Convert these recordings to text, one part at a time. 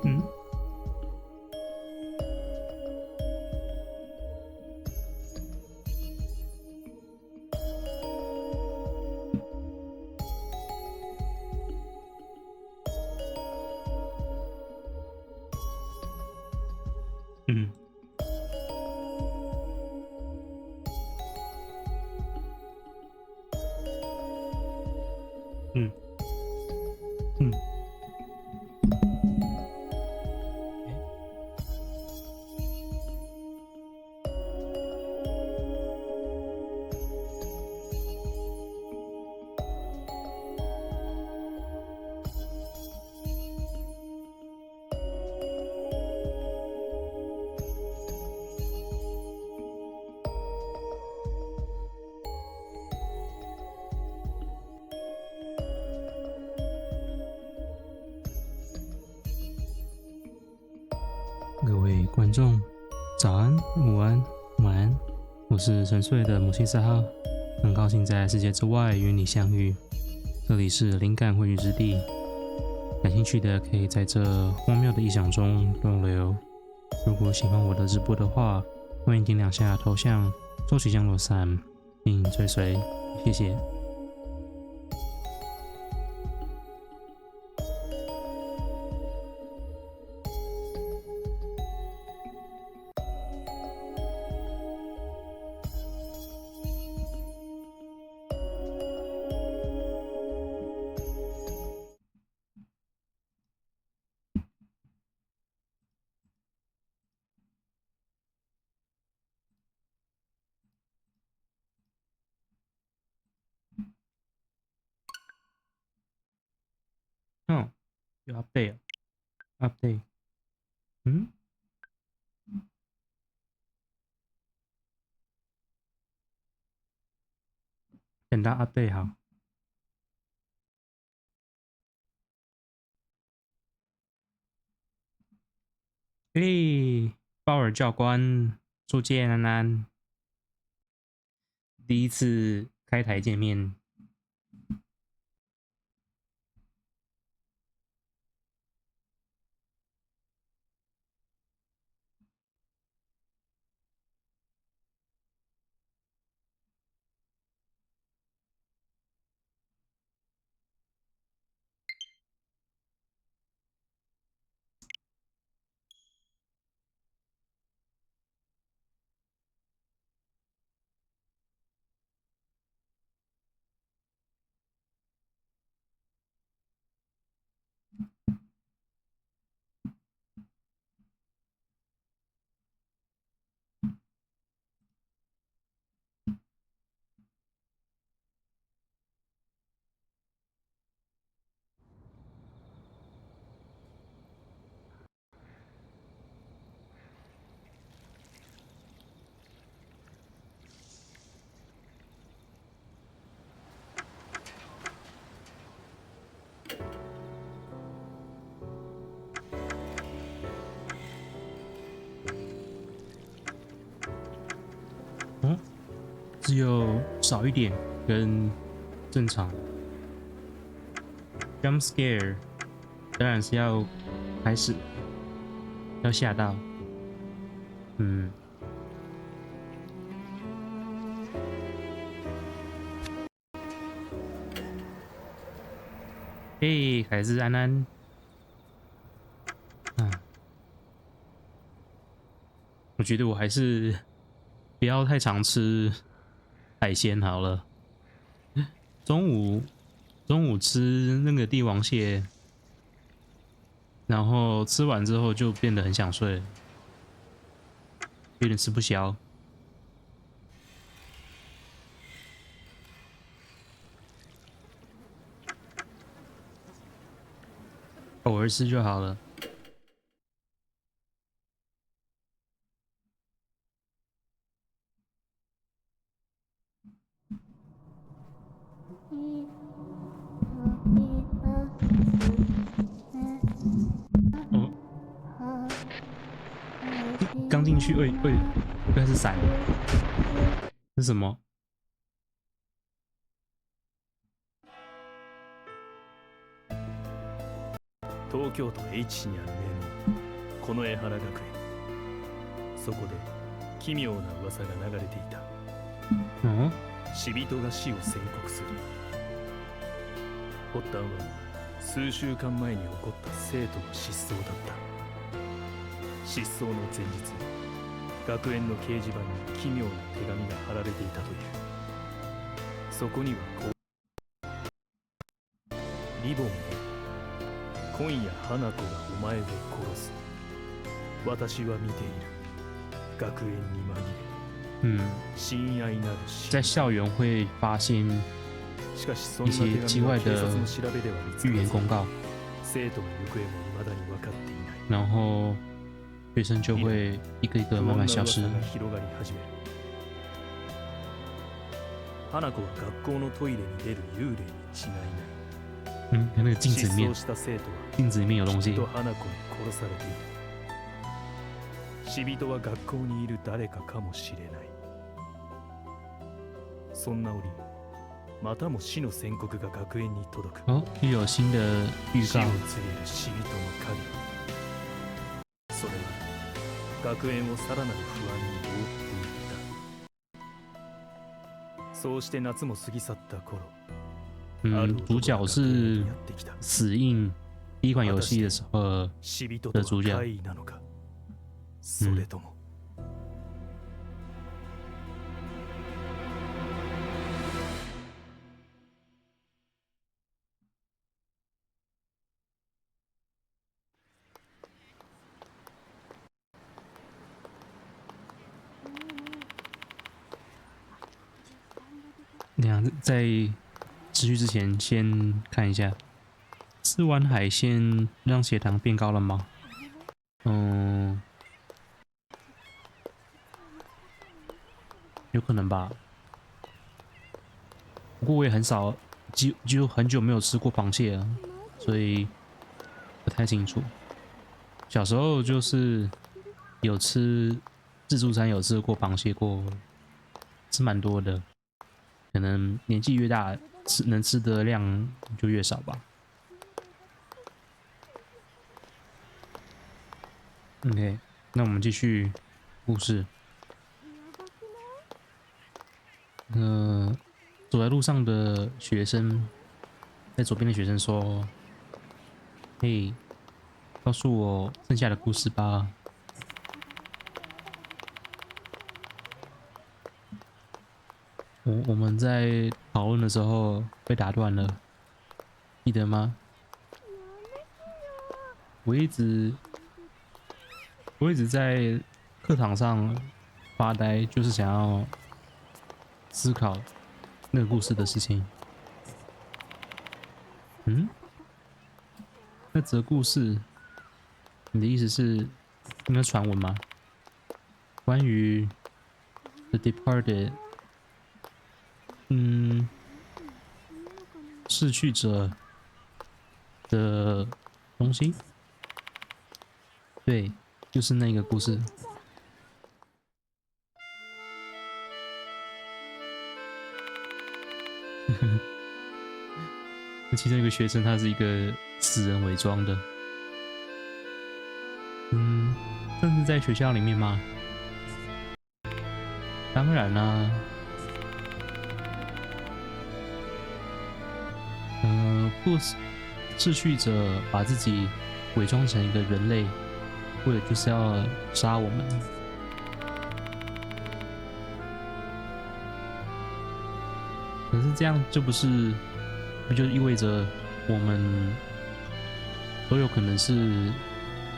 嗯。嗯。嗯。嗯。各位观众，早安、午安、晚安，我是辰岁的姆西斯哈，很高兴在世界之外与你相遇。这里是灵感汇聚之地，感兴趣的可以在这荒谬的异想中逗留。如果喜欢我的直播的话，欢迎点两下头像，收起降落伞，并追随，谢谢。哦，有 update，嗯，等到 update 好。嘿，鲍尔教官，初见安安，第一次开台见面。嗯，只有少一点跟正常 jump scare， 当然是要开始，要吓到。嗯，嘿，还是安安。我觉得我还是不要太常吃海鲜好了。中午吃那个帝王蟹，然后吃完之后就变得很想睡，有点吃不消。偶尔吃就好了。刚进去，喂，应该是闪，是什么？東京都 H にある名門この江原学園。そこで奇妙な噂が流れていた。死人が死を宣告する。発端は数週間前に起こった生徒の失踪だった。失踪の前日、学園の掲示板に奇妙な手紙が貼られていたという。そこにはこう、リボンで今夜花子がお前を殺す。私は見ている。学園に紛れ。親愛なる死。在校园会发现一些奇怪的预言公告，然后学生就会一个一个慢慢消失。花子は学校のトイレに出る幽霊に違いない。那个镜子里面，镜子里面有东西。花子に殺されている。死人は学校にいる誰かかもしれない。そんな折、またも死の宣告が学園に届く。又有新的预告。死を告げる死人の影。それは学園をさらなる不安に覆っていった。そうして夏も過ぎ去った頃。主角是死印第一款游戏的时候的主角。それとも。在持续之前，先看一下，吃完海鲜让血糖变高了吗？有可能吧。不过我也很少，就很久没有吃过螃蟹了，所以不太清楚。小时候就是有吃自助餐，有吃过螃蟹过，吃蛮多的。可能年纪越大，能吃的量就越少吧。OK， 那我们继续故事。走在路上的学生，在左边的学生说：“嘿，告诉我剩下的故事吧。”我们在讨论的时候被打断了，记得吗？我一直在课堂上发呆，就是想要思考那个故事的事情。那则故事，你的意思是那个传闻吗？关于 The Departed。逝去者的东西，对，就是那个故事。其中一个学生，他是一个死人伪装的。这是在学校里面吗？当然啦。逝去者把自己伪装成一个人类，为了就是要杀我们。可是这样就不就意味着我们都有可能是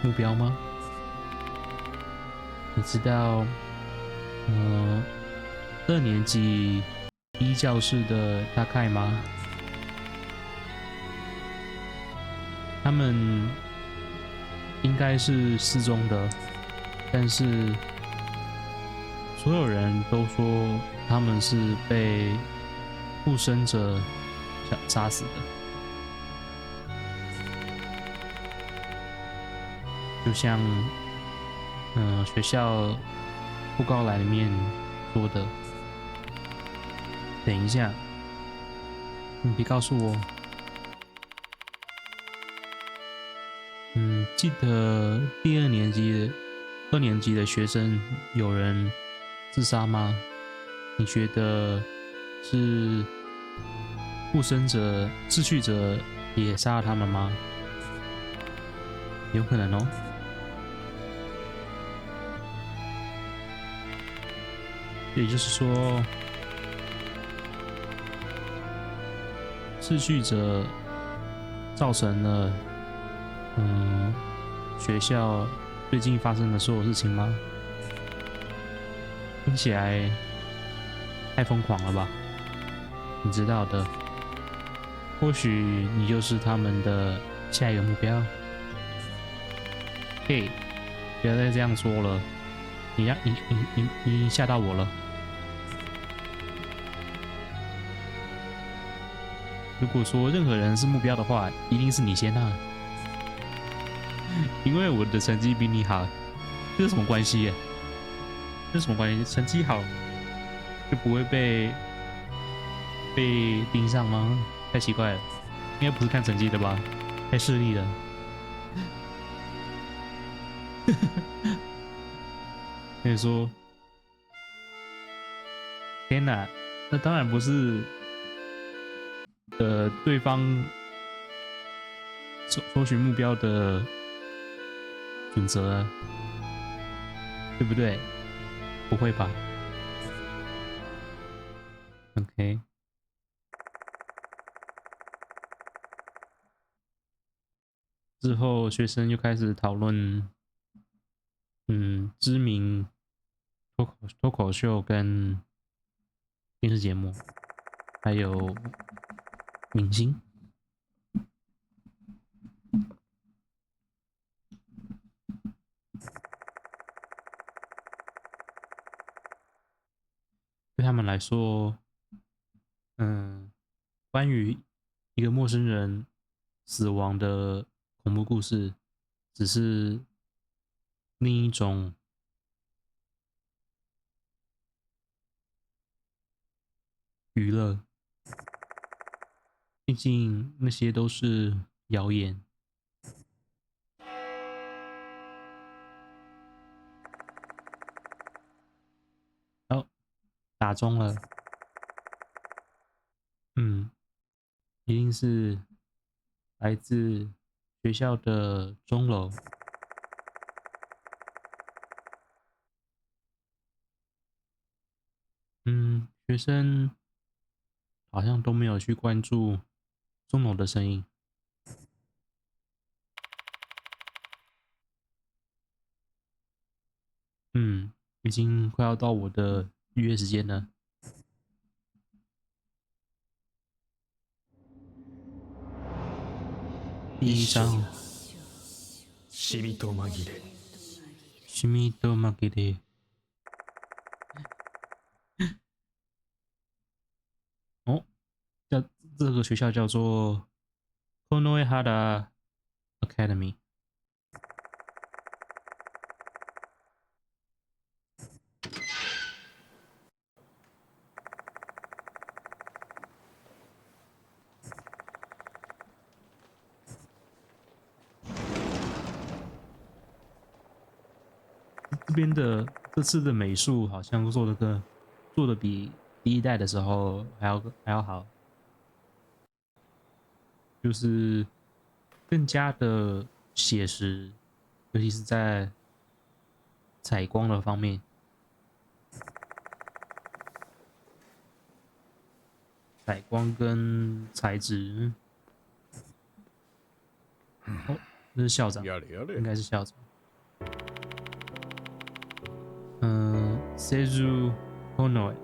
目标吗？你知道2年级1教室的大概吗？他们应该是失踪的，但是所有人都说他们是被附身者杀死的，就像学校布告栏里面说的。等一下，你别告诉我。记得第2年级的学生有人自杀吗？你觉得是附身者、秩序者也杀了他们吗？有可能哦。也就是说，秩序者造成了学校最近发生的所有事情吗？听起来太疯狂了吧？你知道的，或许你就是他们的下一个目标。嘿，不要再这样说了，你吓到我了。如果说任何人是目标的话，一定是你先啊，因为我的成绩比你好，这是什么关系呀？这是什么关系？成绩好就不会被盯上吗？太奇怪了，应该不是看成绩的吧？太势利了。跟你说，天哪，那当然不是。对方搜寻目标的准则，对不对？不会吧 ？OK。之后学生又开始讨论，知名脱口秀跟电视节目，还有明星。对他们来说，关于一个陌生人死亡的恐怖故事，只是另一种娱乐。毕竟那些都是谣言。哦，打钟了。一定是来自学校的钟楼。学生好像都没有去关注钟楼的声音。已经快要到我的预约时间了。第一章。シミと紛れ。シミと紛れ。哦，这个学校叫做 Konoehara Academy。这边的这次的美术好像做的比第1代的时候还要好，就是更加的写实，尤其是在采光的方面。采光跟材质。哦，这是校长，应该是校长。Seiju Konoe。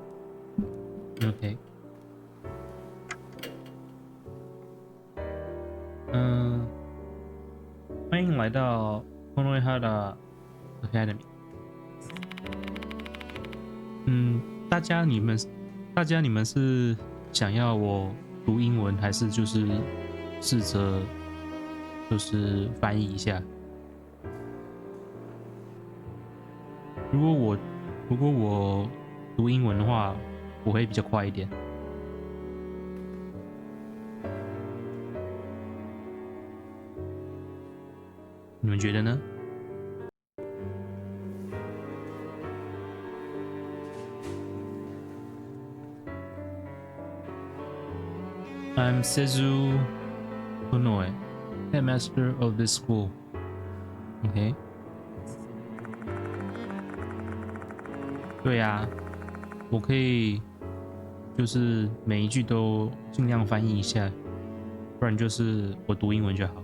OK。欢迎来到 Konoehara Academy。大家你们是想要我读英文，还是就是试着就是翻译一下？如果我读英文的话，我会比较快一点。你们觉得呢？I'm Sezu Konoe, headmaster of this school. OK. 对啊，我可以就是每一句都尽量翻译一下，不然就是我读英文就好。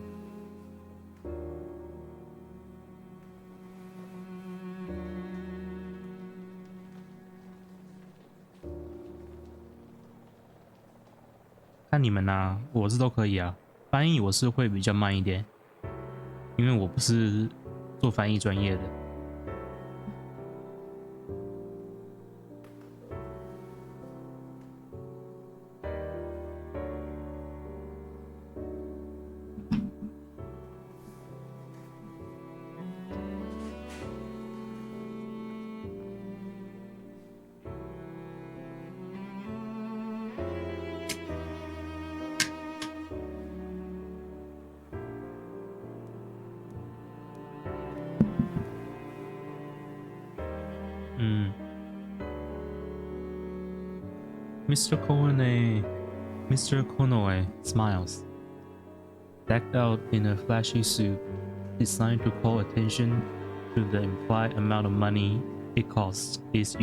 看你们啊，我是都可以啊。翻译我是会比较慢一点，因为我不是做翻译专业的。Mr. Konoe smiles, decked out in a flashy suit designed to call attention to the implied amount of money it costs its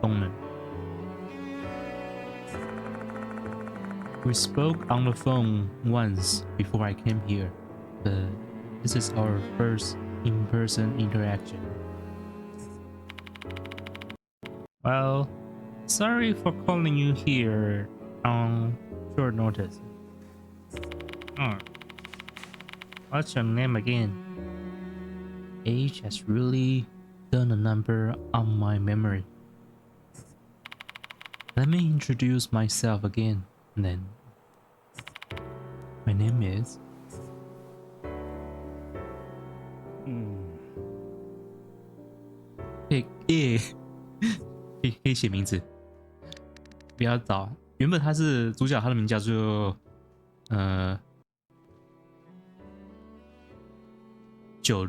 owner. We spoke on the phone once before I came here, but this is our first in-person interaction. Well, sorry for calling you here on short notice. What's your name again? Age has really done a number on my memory. Let me introduce myself again, then. My name is... 可以写名字，不要找。原本他是主角，他的名叫做九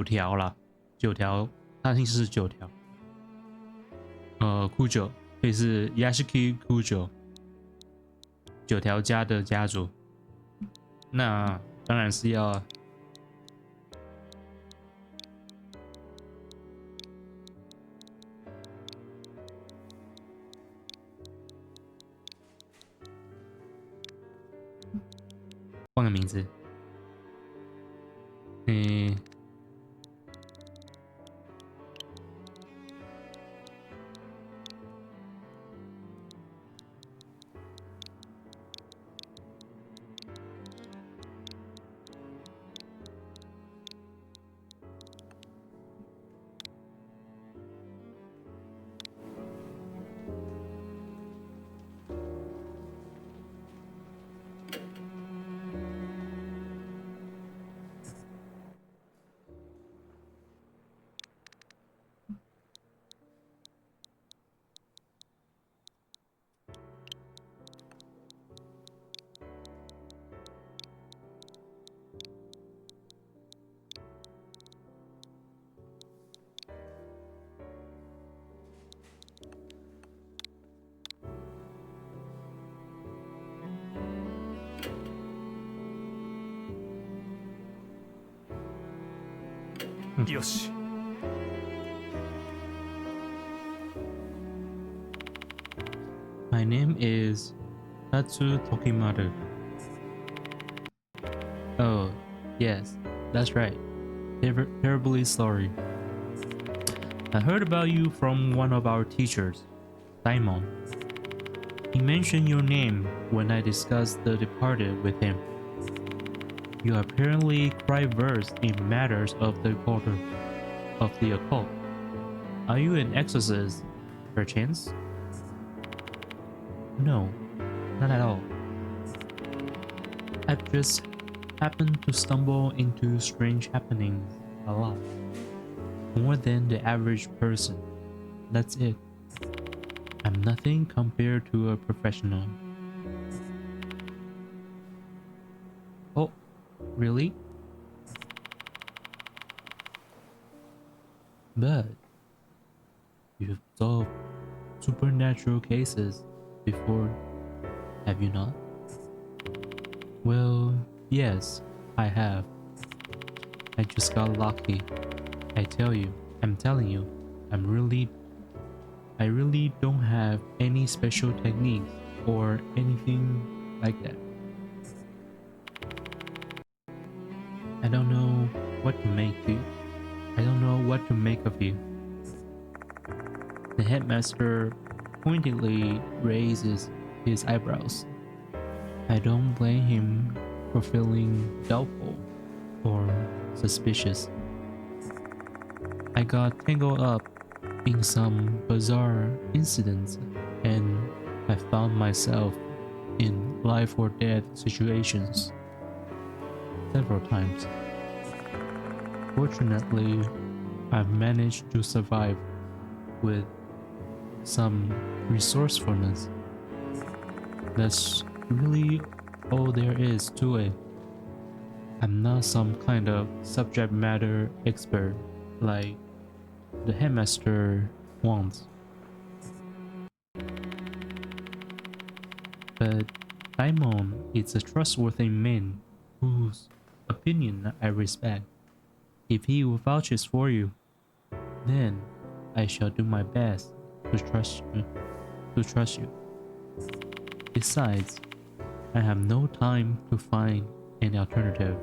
条啦，9条，他的姓氏是9条。Kujo， 所以是 Yashiki Kujo， 9条家的家族。那当然是要。换个名字，よし。My name is Tatsu Tokimaru. Oh, yes, that's right. Terribly sorry. I heard about you from one of our teachers, Daimon. He mentioned your name when I discussed The Departed with him. You are apparently quite versed in matters of the occult. Are you an exorcist, perchance? No, not at all. I've just happened to stumble into strange happenings a lot. More than the average person. That's it. I'm nothing compared to a professional. Oh, really? But you've solved supernatural cases before, have you not? Well, yes, I have. I just got lucky. I'm telling you, I really don't have any special techniques or anything like that. I don't know what to make of you. The headmaster pointedly raises his eyebrows. I don't blame him for feeling doubtful or suspicious. I got tangled up in some bizarre incidents and I found myself in life or death situations several times. Fortunately, I've managed to survive with some resourcefulness. That's really all there is to it. I'm not some kind of subject matter expert like the headmaster wants. But Simon is a trustworthy man whose opinion I respect. If he vouches for you, then I shall do my best to trust you. Besides, I have no time to find an alternative,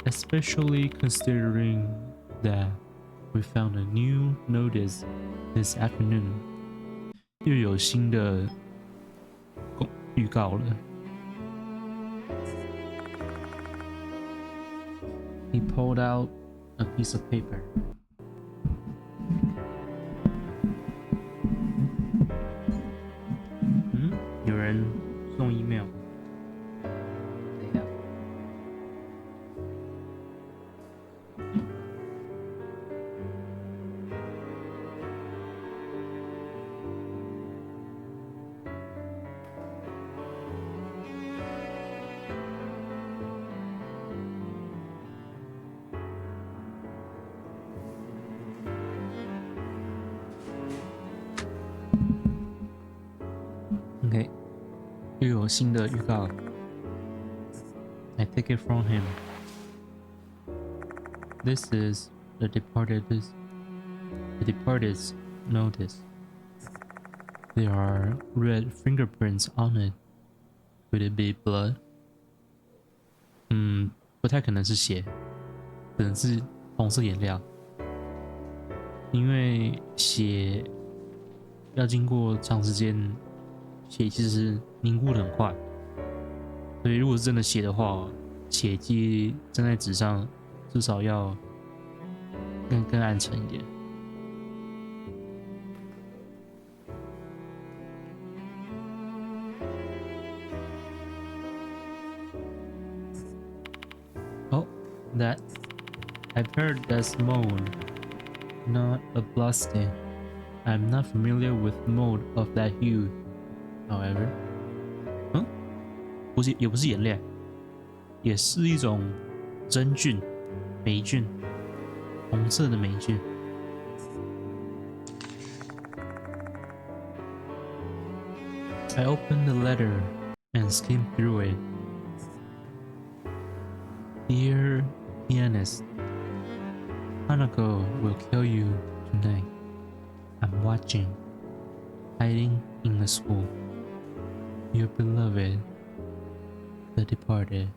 especially considering that we found a new notice this afternoon. 又有新的预告了。He pulled out a piece of paper. Hmm? 有人送 email. Okay. 又有新的预告。I take it from him. This is the departed's notice. There are red fingerprints on it. Could it be blood? 不太可能是血，可能是红色颜料。因为血要经过长时间，血其实凝固的很快，所以如果是真的血的话，血迹站在纸上至少要更暗沉一点。Oh, that I've heard that's mold, not a bloodstain. I'm not familiar with mold of that hue, however. 也不是眼泪，也是一种真菌、霉菌，红色的霉菌。I opened the letter and skimmed through it. Dear pianist, Hanako will kill you tonight. I'm watching, hiding in the school. Your beloved, the departed.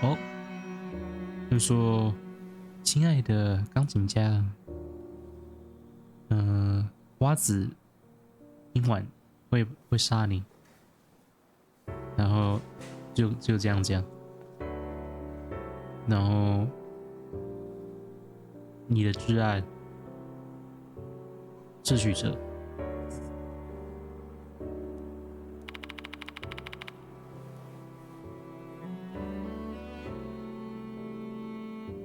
哦，就说，亲爱的钢琴家，花子今晚会杀你，然后就这样讲，然后你的挚爱，智取者。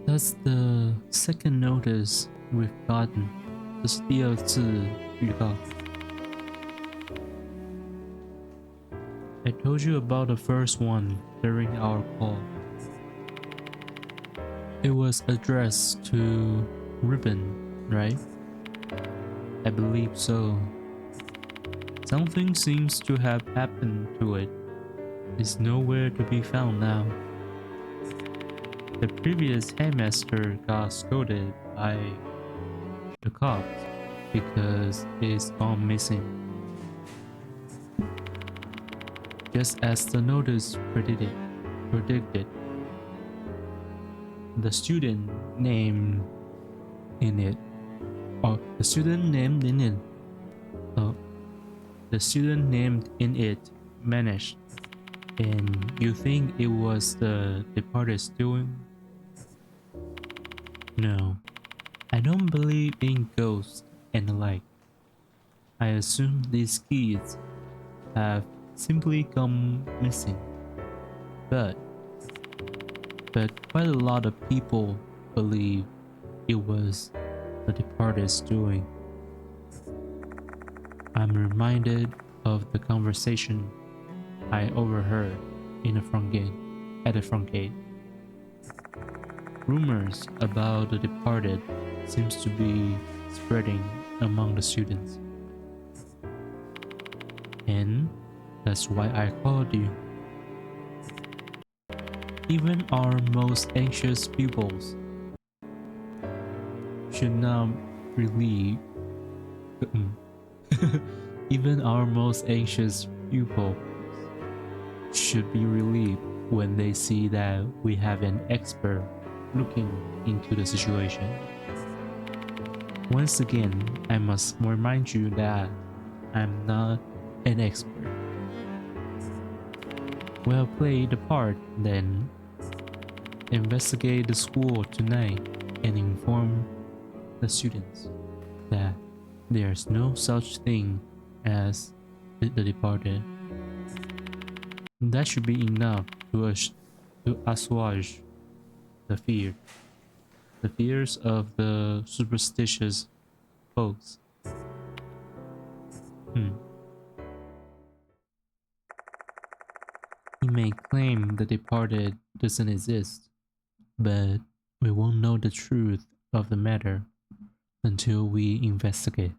That's the second notice we've gotten. 这是第二次预告。I told you about the first one during our call. It was addressed to Ribbon, right? I believe so. Something seems to have happened to it. It's nowhere to be found now. The previous headmaster got scolded by the cops because it's gone missing. Just as the notice predicted. The student named in it vanished, and you think it was the departed's doing? No, I don't believe in ghosts and the like. I assume these kids have simply gone missing, but quite a lot of people believe it was the departed's doing. I'm reminded of the conversation I overheard at the front gate. Rumors about the departed seems to be spreading among the students. And that's why I called you. Even our most anxious pupils should not relieve. Even our most anxious pupils should be relieved when they see that we have an expert looking into the situation. Once again, I must remind you that I'm not an expert. Well, play the part then. Investigate the school tonight and inform the students that there's no such thing as the departed. That should be enough to assuage the fears of the superstitious folks. He may claim the departed doesn't exist, but we won't know the truth of the matter until we investigate.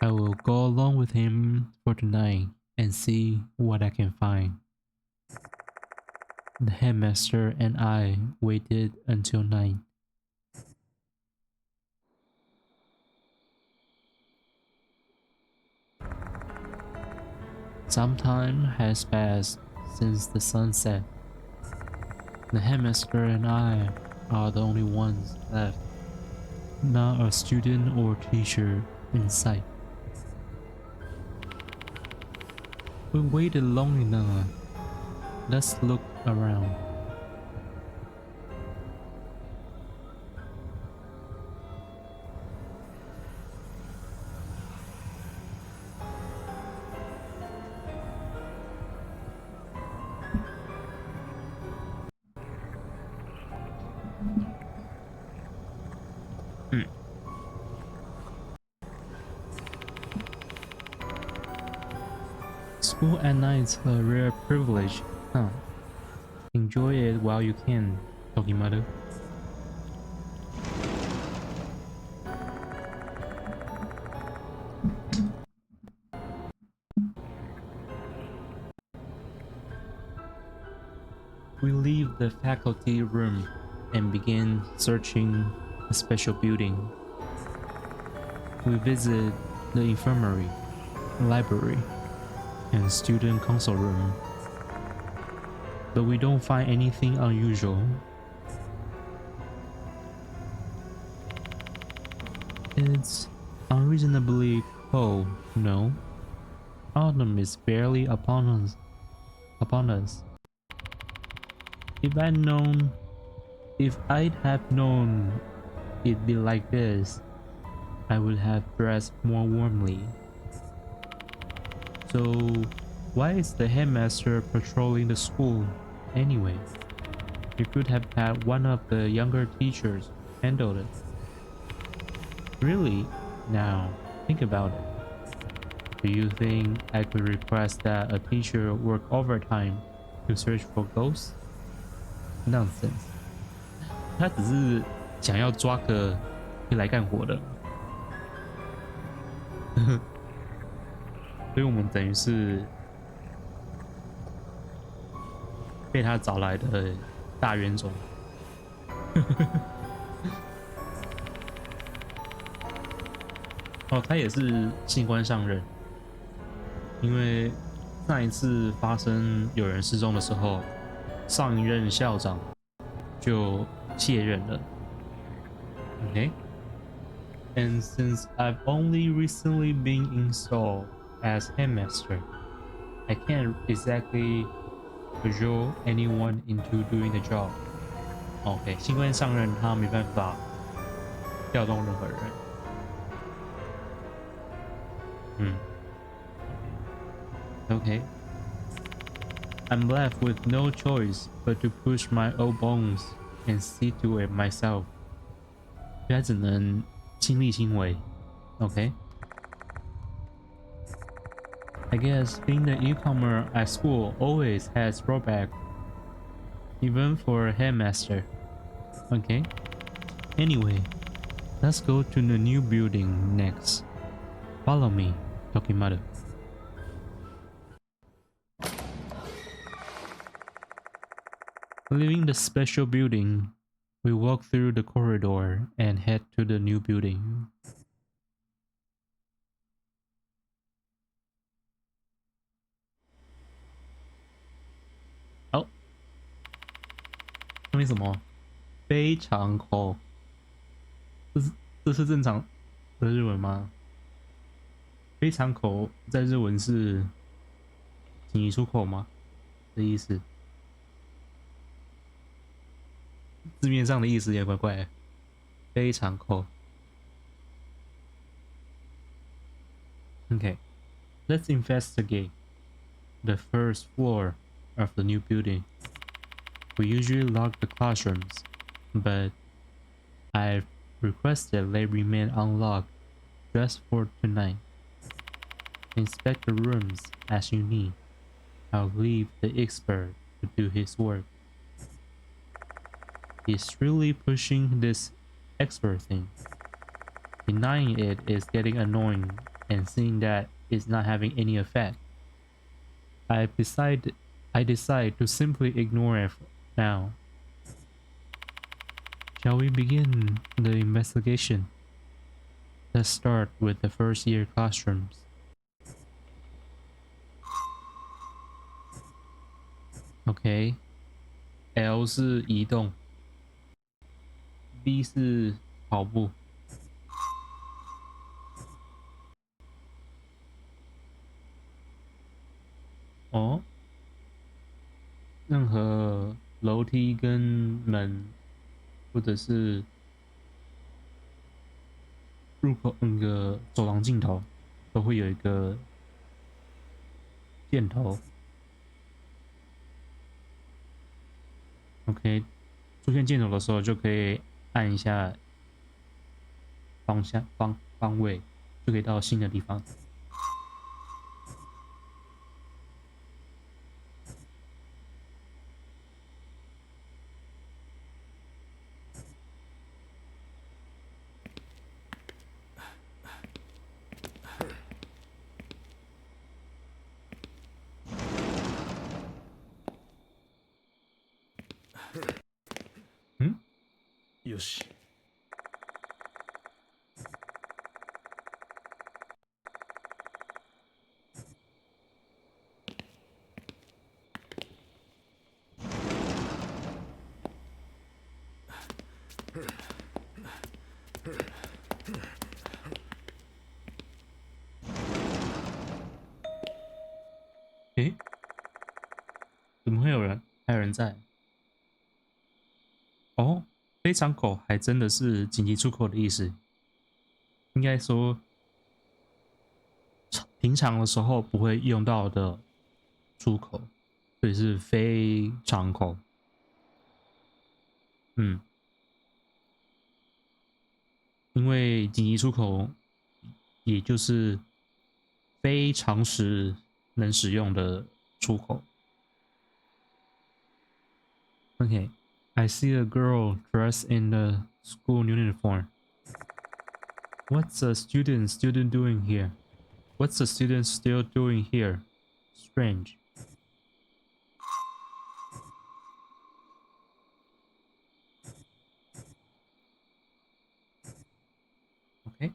I will go along with him for tonight and see what I can find. The headmaster and I waited until 9. Some time has passed since the sunset. The headmaster and I are the only ones left. Not a student or teacher in sight. We waited long enough. Let's look around. School at night is a rare privilege, huh? Enjoy it while you can, Tokimaru. We leave the faculty room and begin searching a special building. We visit the infirmary, library, and student council room, but we don't find anything unusual. It's unreasonably cold, no? Autumn is barely upon us. If I'd have known it'd be like this, I would have dressed more warmly. So, why is the headmaster patrolling the school anyway? You could have had one of the younger teachers handle it. Really? Now, think about it. Do you think I could request that a teacher work overtime to search for ghosts? Nonsense. 他只是想要抓个可以来干活的，所以我们等于是被他找来的大冤种。哦，他也是新官上任，因为上一次发生有人失踪的时候，上一任校长就卸任了。Okay. And since I've only recently been installed as headmaster, I can't exactly cajole anyone into doing the job. OK， 新官上任，他没办法调动任何人。OK. I'm left with no choice but to push my old bones and see to it myself. 所以他只能亲力亲为。OK. I guess being the newcomer at school always has drawback, even for a headmaster. Okay. Anyway, let's go to the new building next. Follow me, Tokimaru. Leaving the special building, we walk through the corridor and head to the new building. Oh, 说明什么？非常口，这是正常的日文吗？非常口在日文是紧急出口吗？的意思？字面上的意思也怪怪的。非常口。Okay, let's investigate the first floor of the new building. We usually lock the classrooms, but I've requested they remain unlocked just for tonight. Inspect the rooms as you need. I'll leave the expert to do his work. He's really pushing this expert thing. Denying it is getting annoying, and seeing that it's not having any effect, I decide to simply ignore it now. Shall we begin the investigation? Let's start with the first year classrooms. OK, L 是移动 ，B 是跑步。哦，任何楼梯跟门，或者是入口那个走廊尽头，都会有一个箭头。OK， 出现箭头的时候就可以按一下方位，就可以到新的地方。よし。诶，怎么会有人？还有人在？哦，非常口还真的是紧急出口的意思。应该说，平常的时候不会用到的出口，所以是非常口。因为紧急出口也就是非常时能使用的出口。OK， I see a girl dressed in the school uniform. What's a student still doing here? What's a student still doing here? Strange. Okay.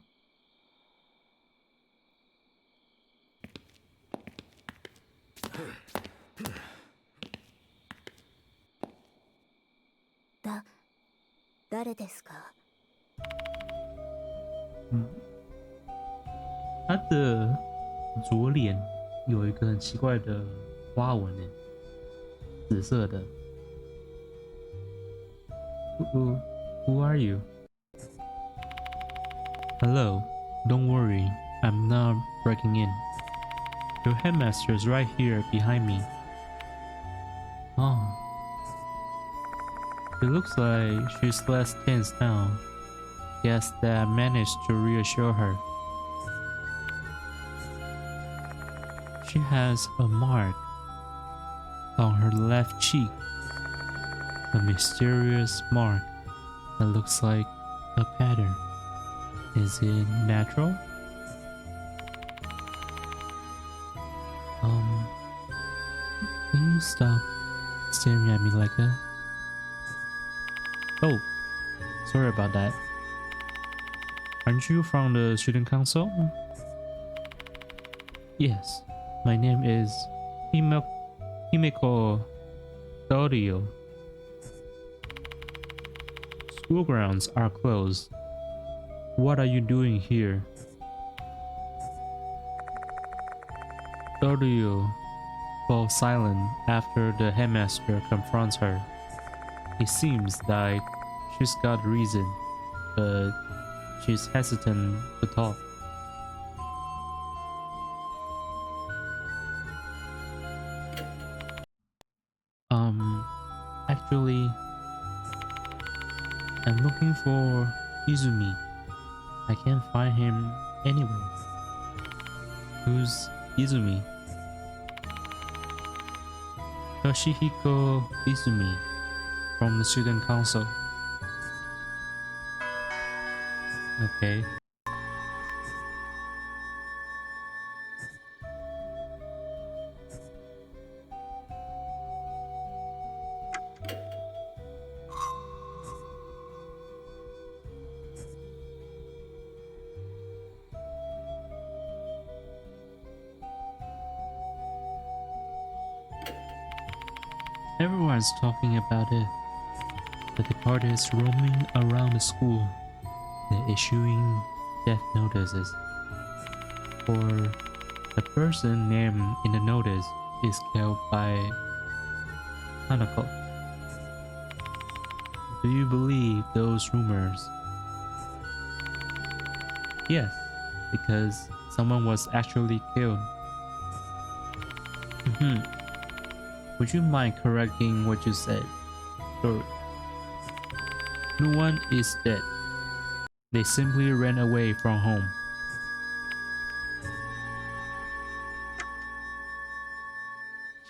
Da, 誰ですか？他的左脸有一个很奇怪的花纹呢，紫色的。Who are you? Hello, don't worry, I'm not breaking in. Your headmaster's right here behind me. Oh. It looks like she's less tense now. Guess that managed to reassure her. She has a mark on her left cheek. A mysterious mark that looks like a pattern. Is it natural? Can you stop staring at me like that? Oh, sorry about that. Aren't you from the student council? Yes, my name is Himeko Dorio. School grounds are closed. What are you doing here? Dorio falls silent after the headmaster confronts her. It seems like she's got reason, but she's hesitant to talk. Actually, I'm looking for Izumi. I can't find him anywhere. Who's Izumi? Yoshihiko Izumi from the student council. Okay. Everyone's talking about it. The departments roaming around the school. They're issuing death notices. For the person named in the notice is killed by Hanako. Do you believe those rumors? Yes, because someone was actually killed. Would you mind correcting what you said? Sure. No one is dead. They simply ran away from home.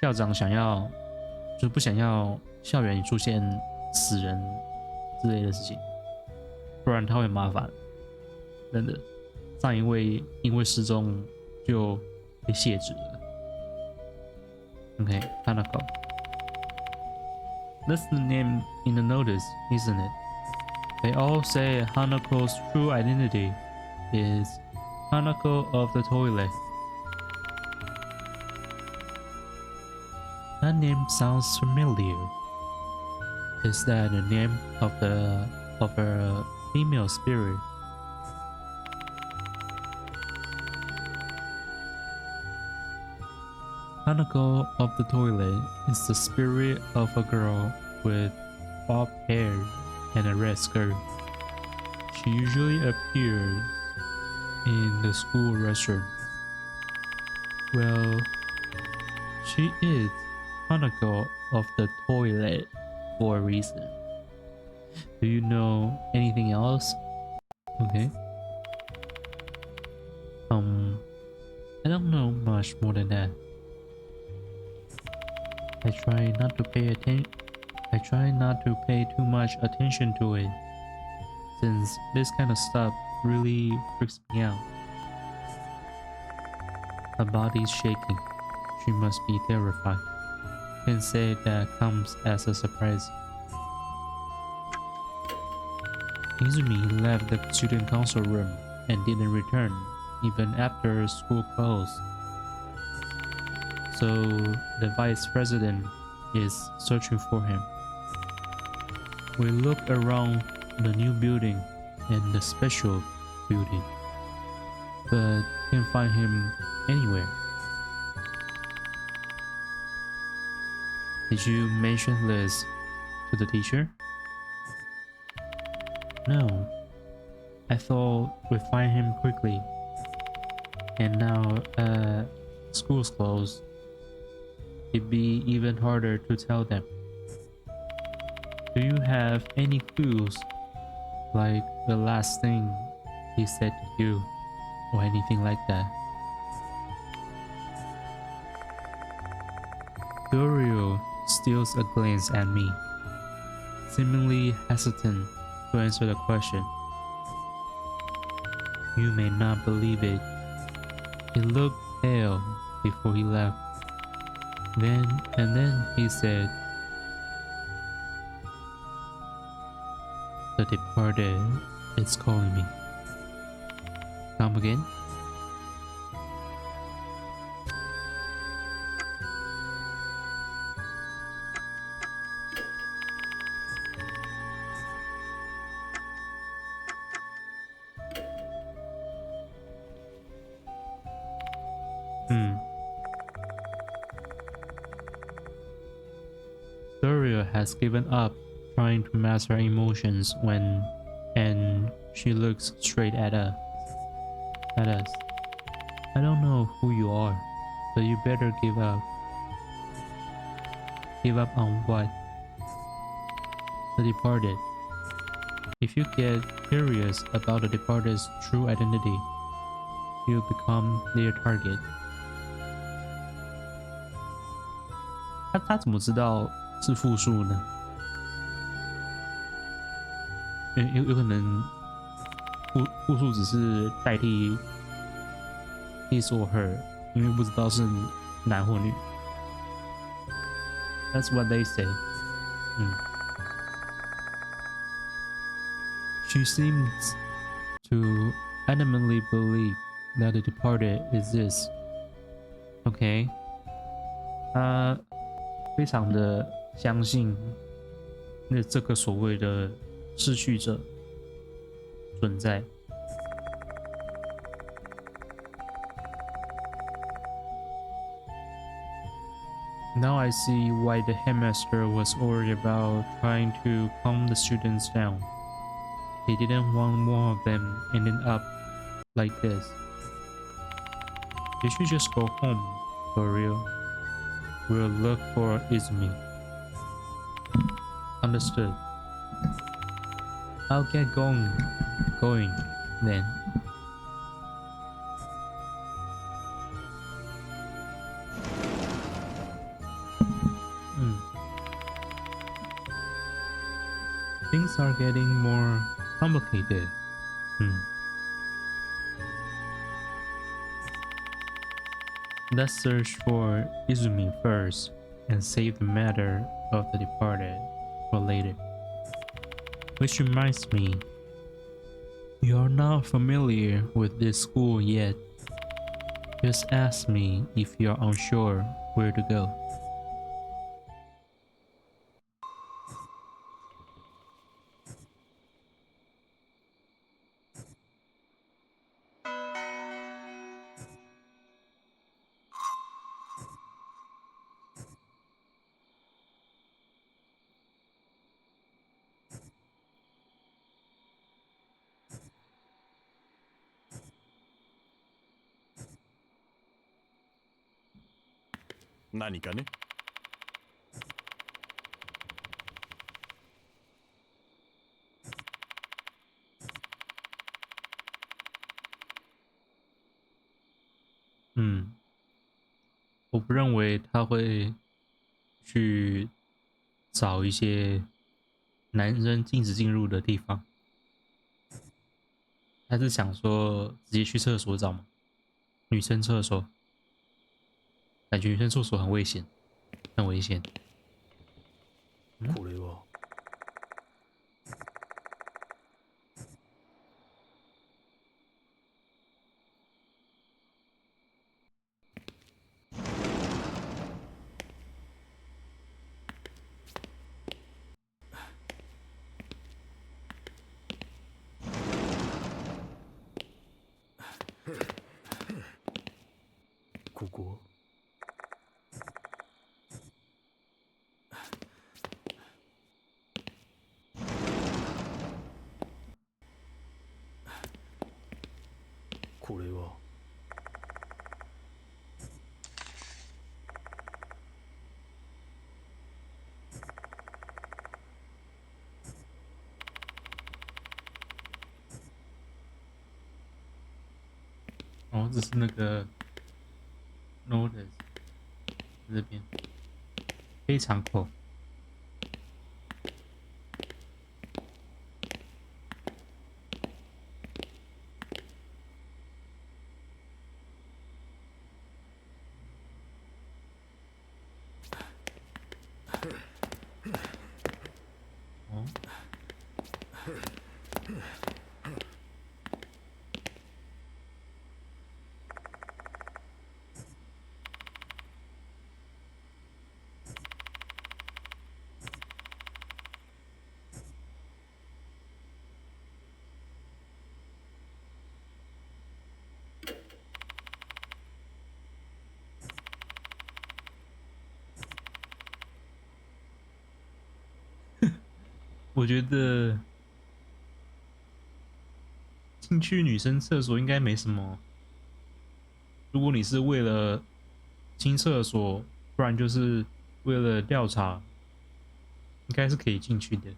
校长想要，就是不想要校园里出现死人之类的事情，不然他会麻烦。真的，上一位因为失踪就被卸职了。Okay, Hanako. That's the name in the notice, isn't it? They all say Hanako's true identity is Hanako of the toilet. That name sounds familiar. Is that the name of a female spirit? Hanako of the toilet is the spirit of a girl with bobbed hair and a red skirt. She usually appears in the school restroom. Well, she is Hanako of the toilet for a reason. Do you know anything else? Okay. I don't know much more than that. I try not to pay I try not to pay too much attention to it, since this kind of stuff really freaks me out. Her body's shaking. She must be terrified. Can't say that comes as a surprise. Izumi left the student council room and didn't return, even after school closed. So the vice president is searching for him. We look around the new building and the special building, but can't find him anywhere. Did you mention this to the teacher? No. I thought we'd find him quickly. And now, school's closed. It'd be even harder to tell them. Do you have any clues? Like the last thing he said to you, or anything like that? Dorio steals a glance at me, seemingly hesitant to answer the question. You may not believe it. He looked pale before he left. Then he said, "The departed is calling me." Come again? Dorio has given up trying to master emotions and she looks straight at us. I don't know who you are, but you better give up. Give up on what? The departed. If you get curious about the departed's true identity, you become their target. 他怎么知道是复数呢？有可能复数只是代替 his or her， 因为不知道是男或女。That's what they say. She seems to adamantly believe that the departed exists. Okay. 她非常的相信那这个所谓的逝去者存在。Now I see why the headmaster was worried about trying to calm the students down. He didn't want more of them ending up like this. You should just go home, Dorio. We'll look for Izumi. Understood. I'll get going then. Things are getting more complicated. Let's search for Izumi first and save the matter of the departed for later. Which reminds me, you are not familiar with this school yet. Just ask me if you are unsure where to go.何かね。我不认为他会去找一些男生禁止进入的地方，还是想说直接去厕所找吗？女生厕所，感觉女生厕所很危险，很危险。これはこここれは哦，这是那个 notice 这边非常口。哦，我觉得进去女生厕所应该没什么。如果你是为了清厕所，不然就是为了调查，应该是可以进去的。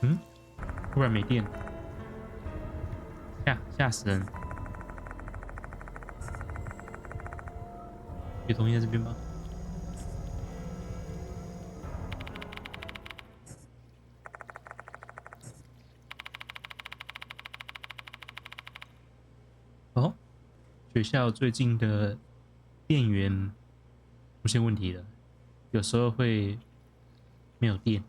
嗯，突然没电，吓死人！有东西在这边吗？哦，学校最近的电源出现问题了，有时候会没有电。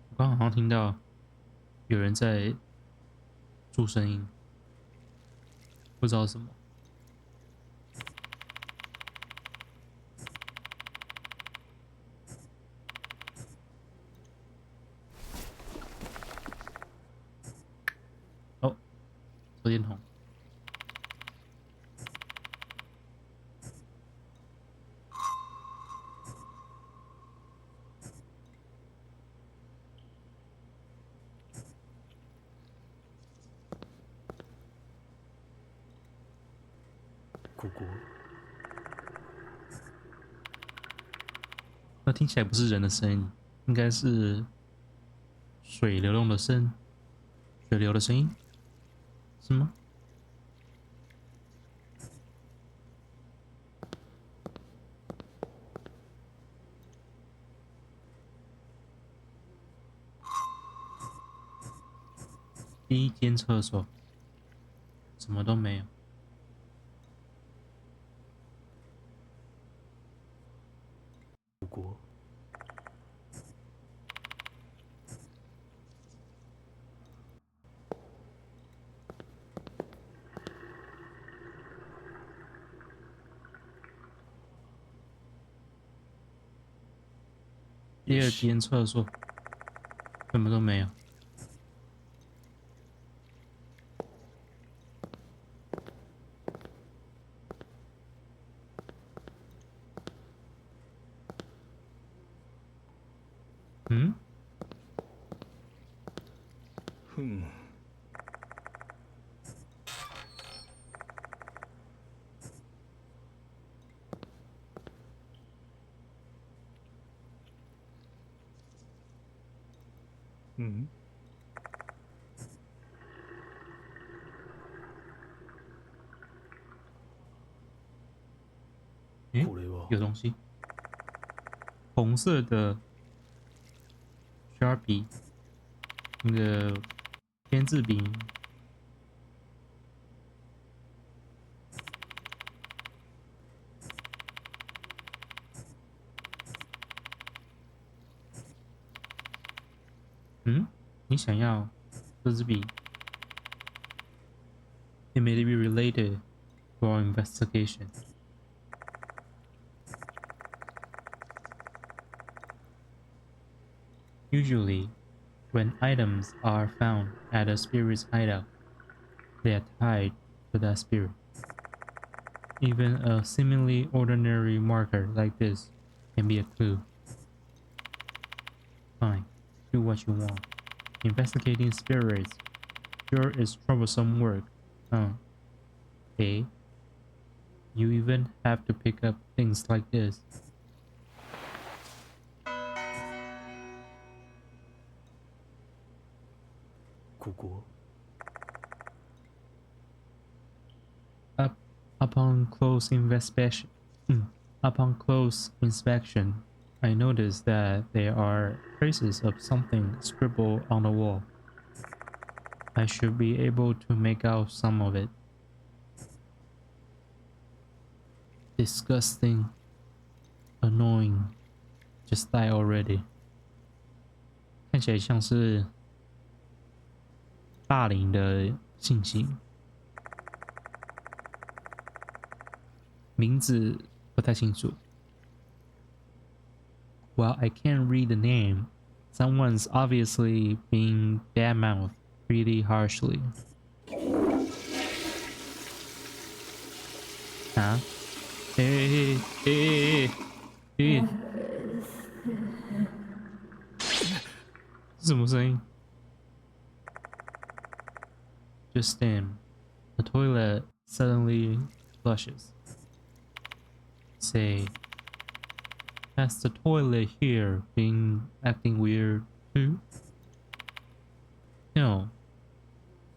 我刚好像听到有人在出声音，不知道什么。哦，手电筒。ここ那听起来不是人的声音，应该是水流动的声，水流的声音，是吗？第一间厕所什么都没有。ここ第二间厕所什么都没有。嗯，ふん嗯，诶，これは有东西，红色的 Sharpie，那个签字笔。嗯，你想要这支笔 ？It may be related to our investigation. Usually, when items are found at a spirit's hideout, they are tied to that spirit. Even a seemingly ordinary marker like this can be a clue. Fine, do what you want. Investigating spirits sure is troublesome work, huh? Eh? You even have to pick up things like this. Upon close inspection, I noticed that there are traces of something scribbled on the wall. I should be able to make out some of it. Disgusting, annoying, just die already. 看起来像是霸凌的信息。名字不太清楚。While I can't read the name, someone's obviously being bad-mouthed pretty harshly. 啊？是什么声音 ？Just then, the toilet suddenly flushes. Say, has the toilet here been acting weird too? No,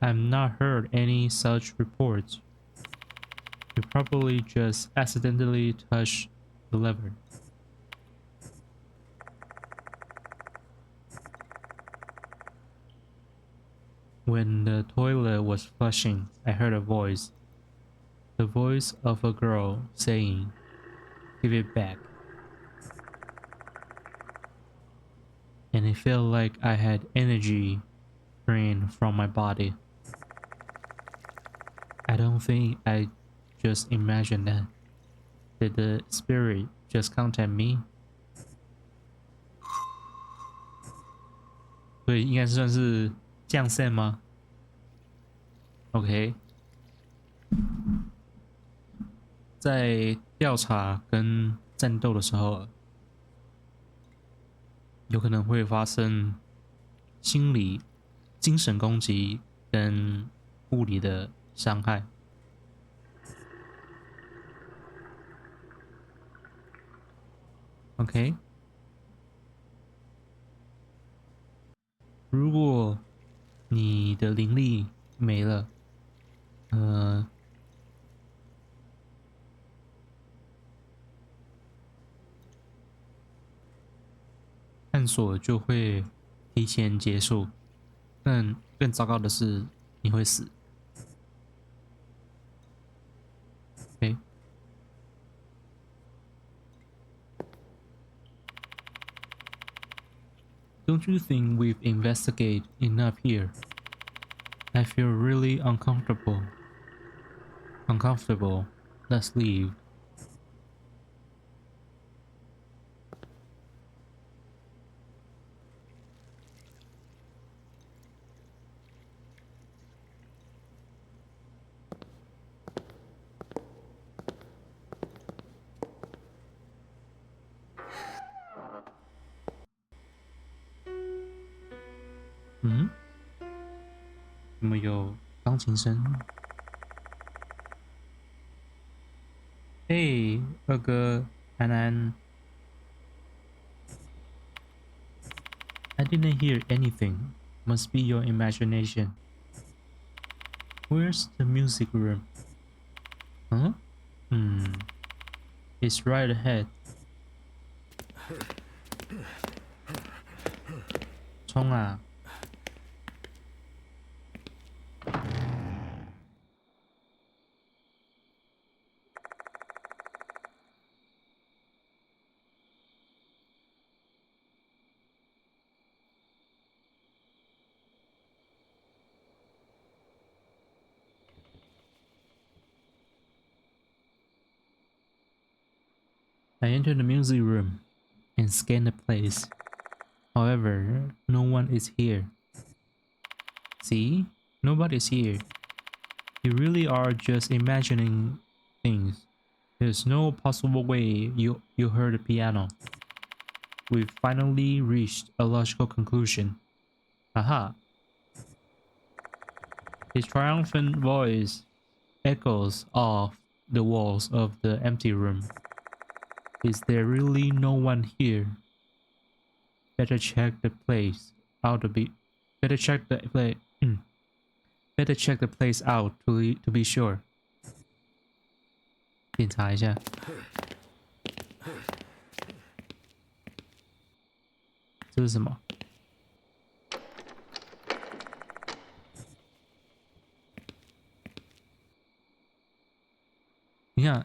I've not heard any such reports. You probably just accidentally touched the lever. When the toilet was flushing, I heard a voice. The voice of a girl saying, "Give it back." And it felt like I had energy drained from my body. I don't think I just imagined that. Did the spirit just contact me? 所以应该算是降线吗 ？OK， 在调查跟战斗的时候，有可能会发生心理、精神攻击跟物理的伤害。OK， 如果你的灵力没了，探索就会提前结束。更糟糕的是，你会死。OK。Don't you think we've investigated enough here? I feel really uncomfortable. Uncomfortable. Let's leave.嗯，怎么有钢琴声？嘿，二哥，安安， I didn't hear anything. Must be your imagination. Where's the music room? Huh? It's right ahead. 冲啊！I entered the music room and scanned the place. However, no one is here. See? Nobody's here. You really are just imagining things. There's no possible way you heard the piano. We've finally reached a logical conclusion. Aha! His triumphant voice echoes off the walls of the empty room. Is there really no one here? Better check the place out to be. Better check the place. Better check the place out to be sure. 检查一下。这是什么？你看，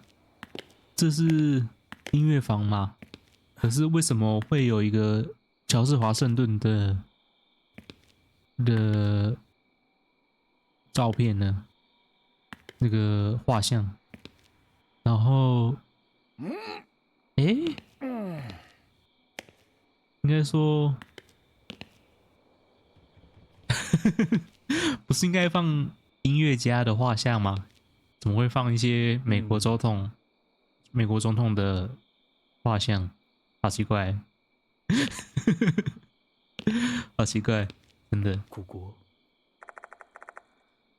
这是音乐房嘛？可是为什么会有一个乔治华盛顿的照片呢？那个画像，然后，应该说，不是应该放音乐家的画像吗？怎么会放一些美国总统的画像？好奇怪，好奇怪，真的。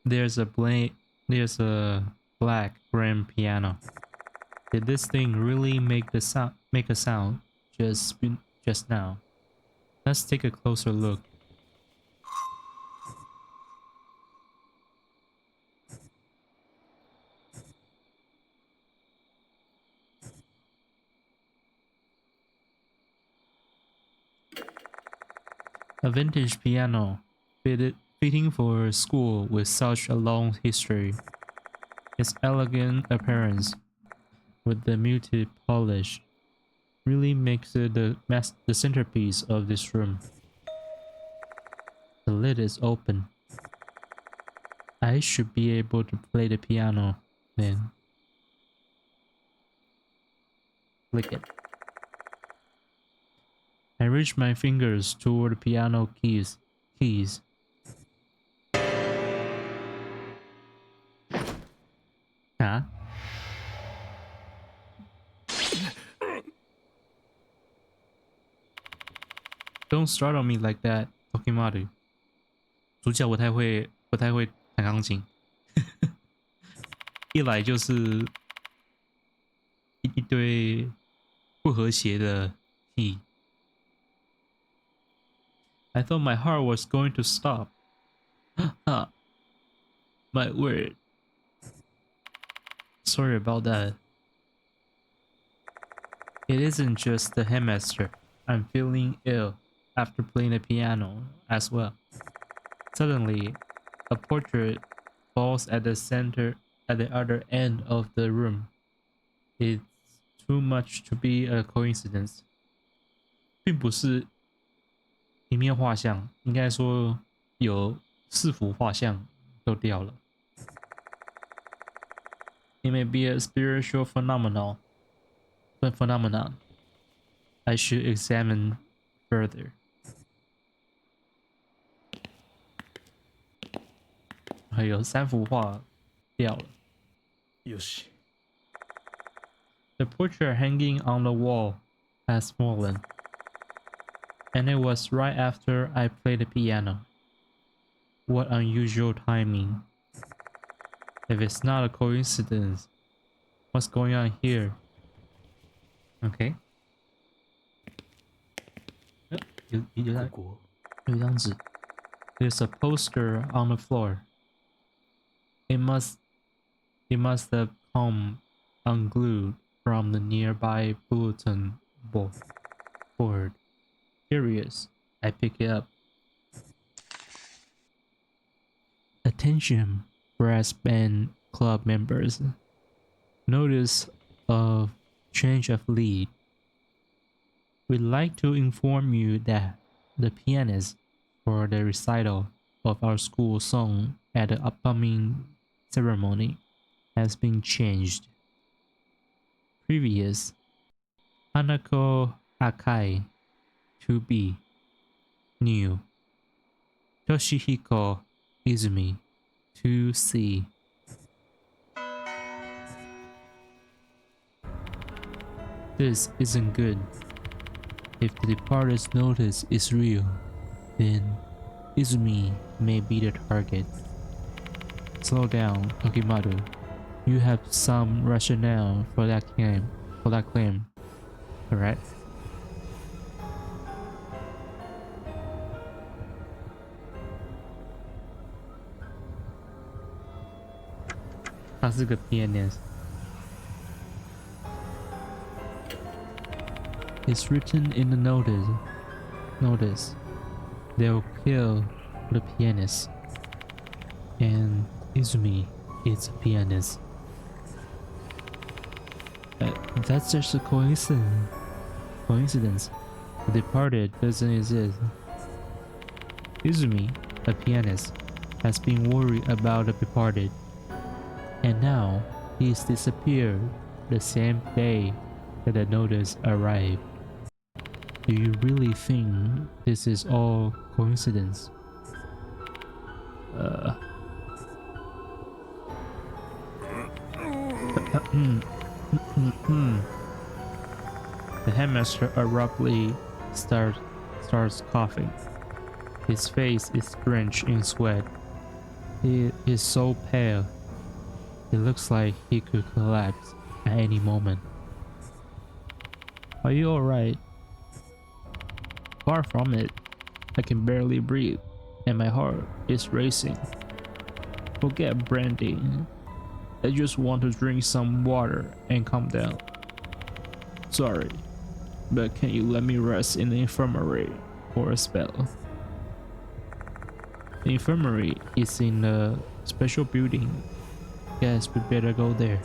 There's a black grand piano. Did this thing really make a sound just now? Let's take a closer look. A vintage piano, fitting for a school with such a long history. Its elegant appearance, with the muted polish, really makes it the centerpiece of this room. The lid is open. I should be able to play the piano then. Click it. I reach my fingers toward the piano keys. Huh? Don't startle me like that, Tokimaru. 主角不太会弹钢琴，一来就是一堆不和谐的 key。I thought my heart was going to stop. My word. Sorry about that. It isn't just the headmaster. I'm feeling ill after playing the piano as well. Suddenly, a portrait falls at the other end of the room. It's too much to be a coincidence. 并不是一面画像，应该说有4幅画像都掉了。It may be a spiritual phenomenon. I should examine further. 还有3幅画掉了。よし。The portrait hanging on the wall has fallen. And it was right after I played the piano. What unusual timing. If it's not a coincidence, what's going on here? Okay. 有有一张纸 There's a poster on the floor. It must have come unglued from the nearby bulletin board. Curious, I pick it up. Attention, brass band club members. Notice of change of lead. We'd like to inform you that the pianist for the recital of our school song at the upcoming ceremony has been changed. Previous Hanako Akai to be new. Toshihiko Izumi to C. This isn't good. If the departed's notice is real, then Izumi may be the target. Slow down, Tokimaru. You have some rationale for that claim, correct? That's a good pianist. It's written in the notice. They'll kill the pianist. And Izumi is a pianist. That's just a coincidence. The departed doesn't exist. Izumi, a pianist, has been worried about the departed. And now he's disappeared the same day that the notice arrived. Do you really think this is all coincidence? The headmaster abruptly starts coughing. His face is drenched in sweat. He is so pale. It looks like he could collapse at any moment. Are you alright? Far from it. I can barely breathe, and my heart is racing. Forget brandy. I just want to drink some water and calm down. Sorry, but can you let me rest in the infirmary for a spell? The infirmary is in a special building. Guess we better go there.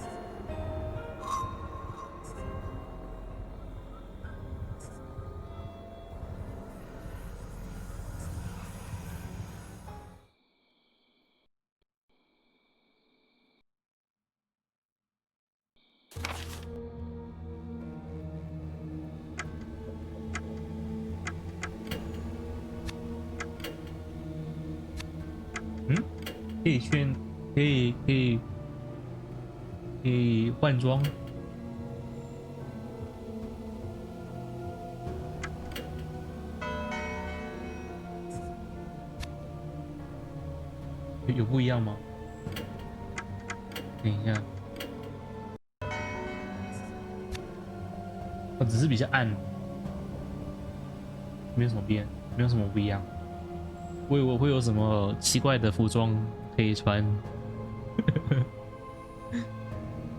可以换装。有不一样吗？等一下，只是比较暗，没有什么变，没有什么不一样。我以为会有什么奇怪的服装可以穿。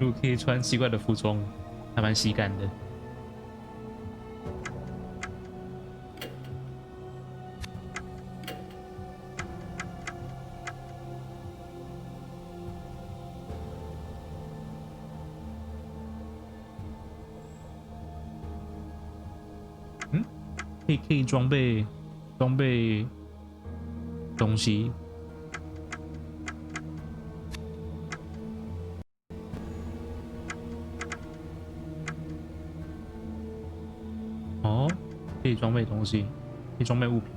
如果可以穿奇怪的服装，还蛮喜感的。可以装备东西。哦，可以装备东西，可以装备物品。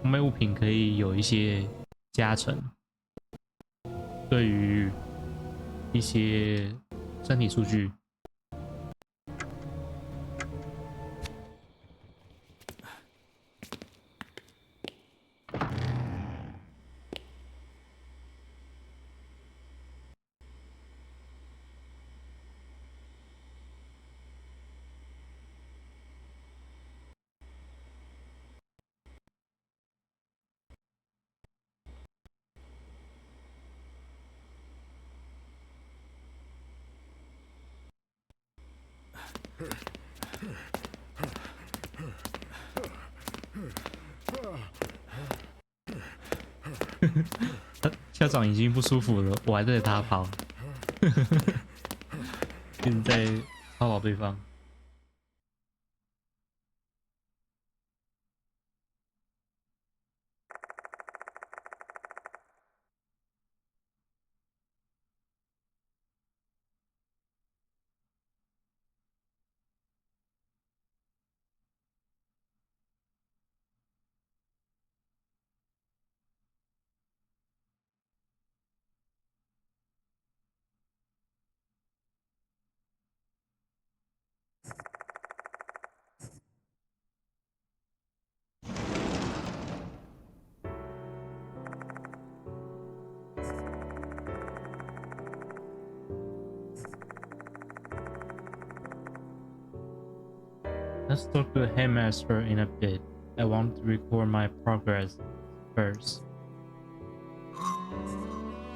装备物品可以有一些加成，对于一些身体数据。校长已经不舒服了，我还在他跑，一直在骚扰对方。Let's talk to the headmaster in a bit. I want to record my progress first.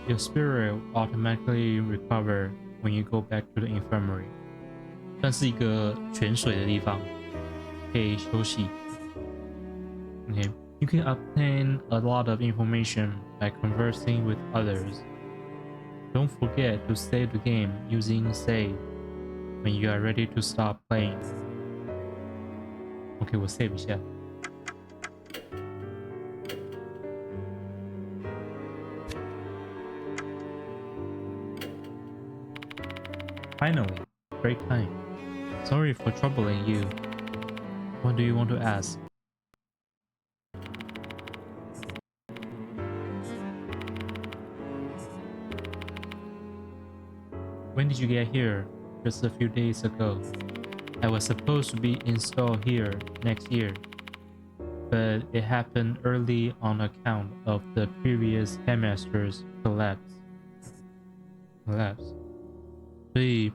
Your spirit will automatically recover when you go back to the infirmary. 算是一个泉水的地方，可以休息。Okay. You can obtain a lot of information by conversing with others. Don't forget to save the game using save when you are ready to stop playing. OK， 我 save 一下。Finally, break time. Sorry for troubling you. What do you want to ask? When did you get here? Just a few days ago. I was supposed to be installed here next year, but it happened early on account of the previous headmaster's collapse. 所以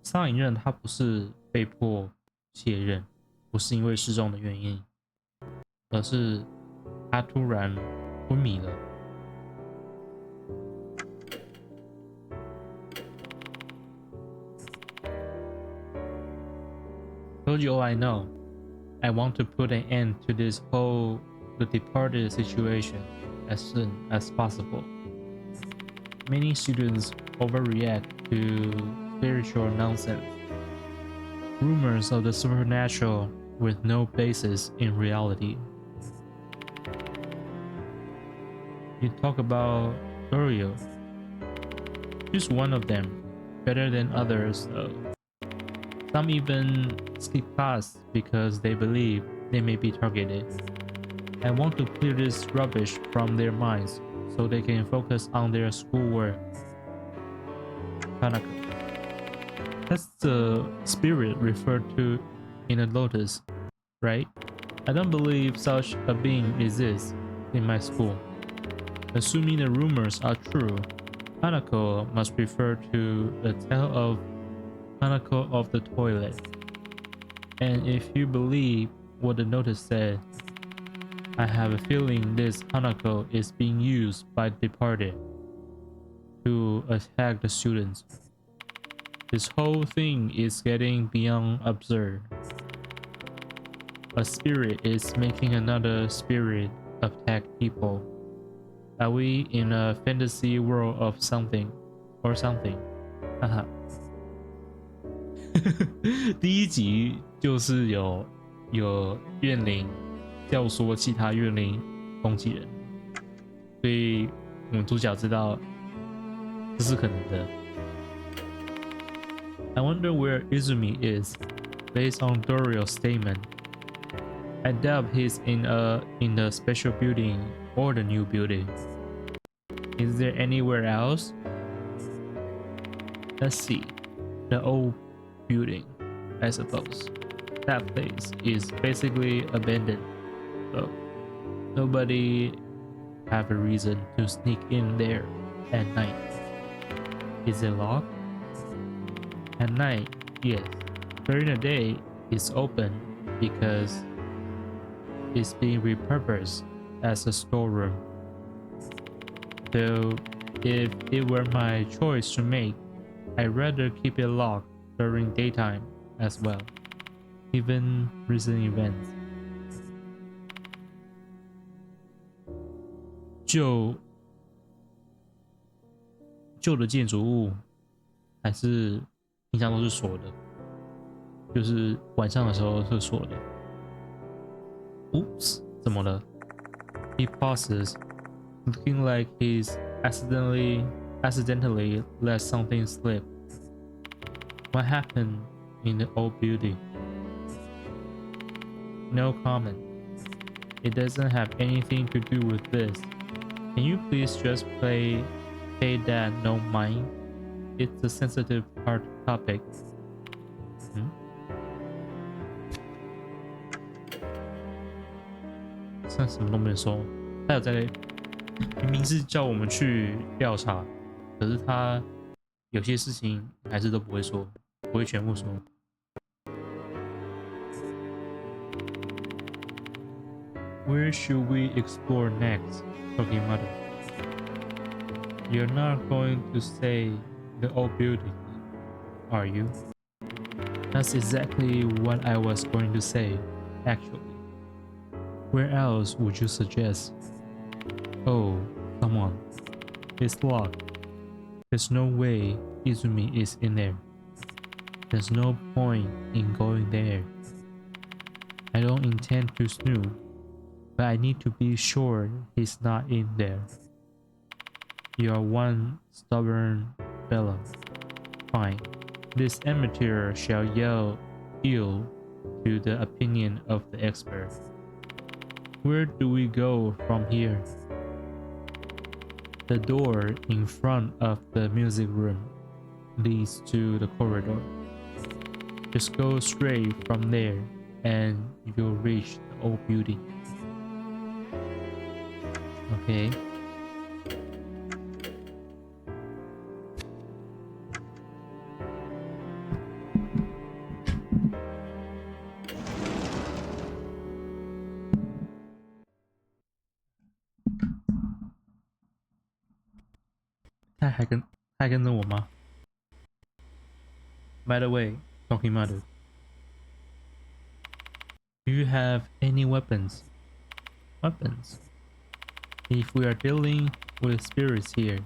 上一任他不是被迫卸任，不是因为失踪的原因，而是他突然昏迷了。Told you all I know. I want to put an end to this whole the departed situation as soon as possible. Many students overreact to spiritual nonsense. Rumors of the supernatural with no basis in reality. You talk about Dorio. She's one of them, better than others though. Some even skip class because they believe they may be targeted. I want to clear this rubbish from their minds so they can focus on their schoolwork. Hanako. That's the spirit referred to in the lotus, right? I don't believe such a being exists in my school. Assuming the rumors are true, Hanako must refer to the tale of Hanako of the toilet. And if you believe what the notice said, I have a feeling this Hanako is being used by the departed to attack the students. This whole thing is getting beyond absurd. A spirit is making another spirit attack people. Are we in a fantasy world of something or something? Haha. 第一集就是有怨灵教唆其他怨灵攻击人，所以我们主角知道这是可能的。I wonder where Izumi is, based on Dorio's statement. I doubt he's in the special building or the new building. Is there anywhere else? Let's see. The old building, I suppose. That place is basically abandoned, so nobody have a reason to sneak in there at night. Is it locked? At night, yes. During the day, it's open because it's being repurposed as a storeroom. So, if it were my choice to make, I'd rather keep it locked during daytime, as well, even recent events. 旧的建筑物还是平常都是锁的，就是晚上的时候是锁的。Oops， 怎么了？ He pauses, looking like he's accidentally let something slip. What happened in the old building? No comment. It doesn't have anything to do with this. Can you please just pay that no mind? It's a sensitive topic. 这什么都没说。他有在，明明是叫我们去调查，可是他有些事情还是都不会说，不会全部说。Where should we explore next? Talking mother. You're not going to say the old building, are you? That's exactly what I was going to say, actually. Where else would you suggest? Oh, come on. It's locked. There's no way Izumi is in there. There's no point in going there. I don't intend to snoop, but I need to be sure he's not in there. You are one stubborn fellow. Fine. This amateur shall yield to the opinion of the expert. Where do we go from here? The door in front of the music room leads to the corridor. Just go straight from there and you'll reach the old building. Okay. 他还跟着我吗 ？By the way, talking mother, do you have any weapons? Weapons? If we are dealing with spirits here,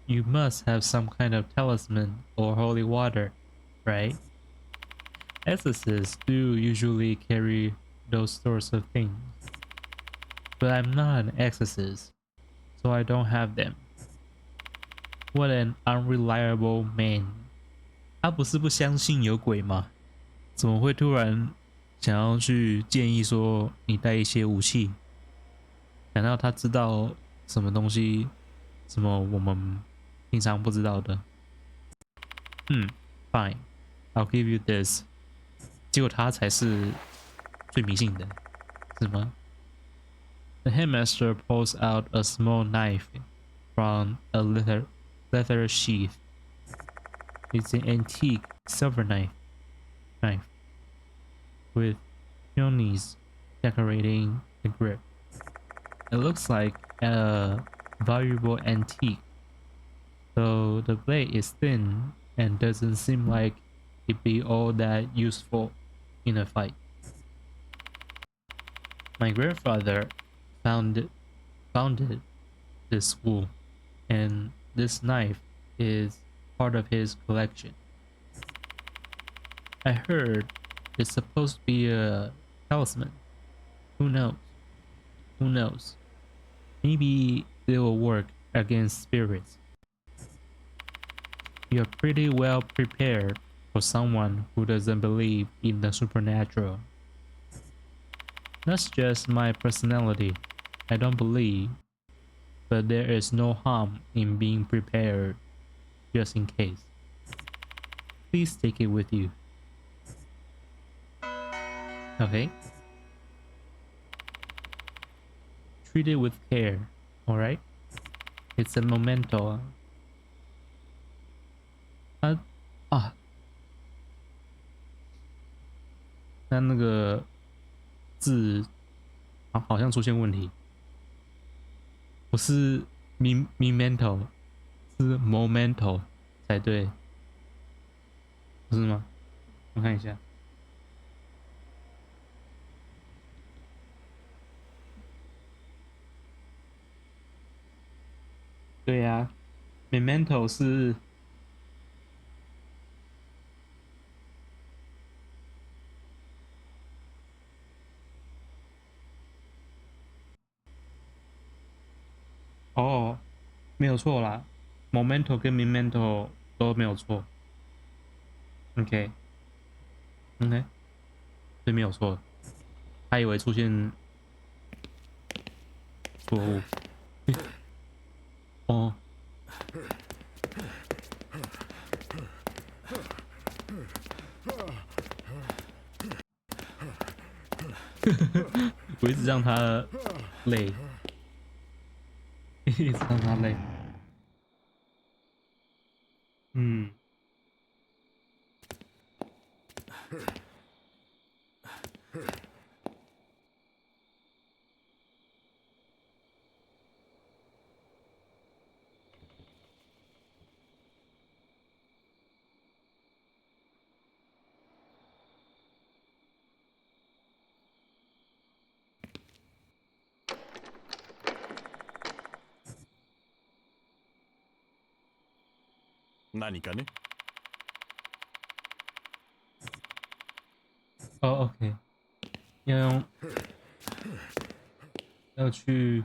you must have some kind of talisman or holy water, right? Exorcists do usually carry those sorts of things, but I'm not an exorcist, so I don't have them. What an unreliable man. 他不是不相信有鬼吗？怎么会突然想要去建议说你带一些武器？难道他知道什么东西，什么我们平常不知道的？Fine, I'll give you this. 结果他才是最迷信的，是吗？ The headmaster pulls out a small knife from a leather sheath. It's an antique silver knife with peonies decorating the grip. It looks like a valuable antique, though the blade is thin and doesn't seem like it'd be all that useful in a fight. My grandfather founded this school, and this knife is part of his collection. I heard it's supposed to be a talisman. Who knows? Who knows? Maybe it will work against spirits. You're pretty well prepared for someone who doesn't believe in the supernatural. That's just my personality. I don't believe, but there is no harm in being prepared, just in case. Please take it with you. Okay. Treat it with care, alright? It's a memento. 那个字好像出现问题，不是 memento， 是 momento 才对，不是吗？我看一下。对呀，Memento 是哦，没有错啦，Momento 跟 Memento 都没有错。OK， 对，没有错。他以为出现错误。哦，我一直让他累，一直让他累。嗯。何かね？哦，OK， 要去，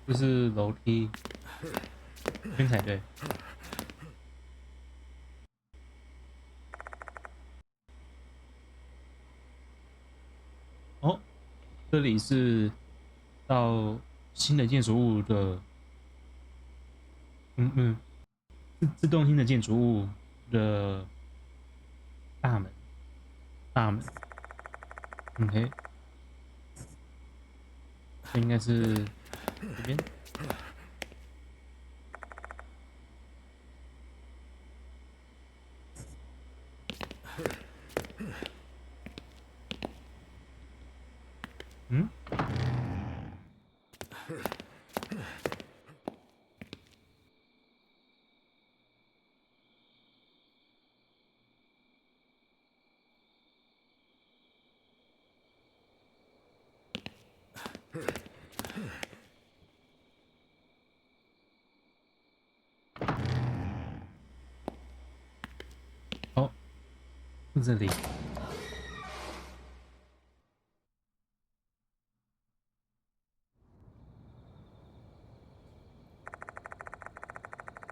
就是楼梯这边才对。哦，这里是到新的建筑物的，自动性的建筑物的大门，OK， 这应该是这边。嗯，哦，是这里。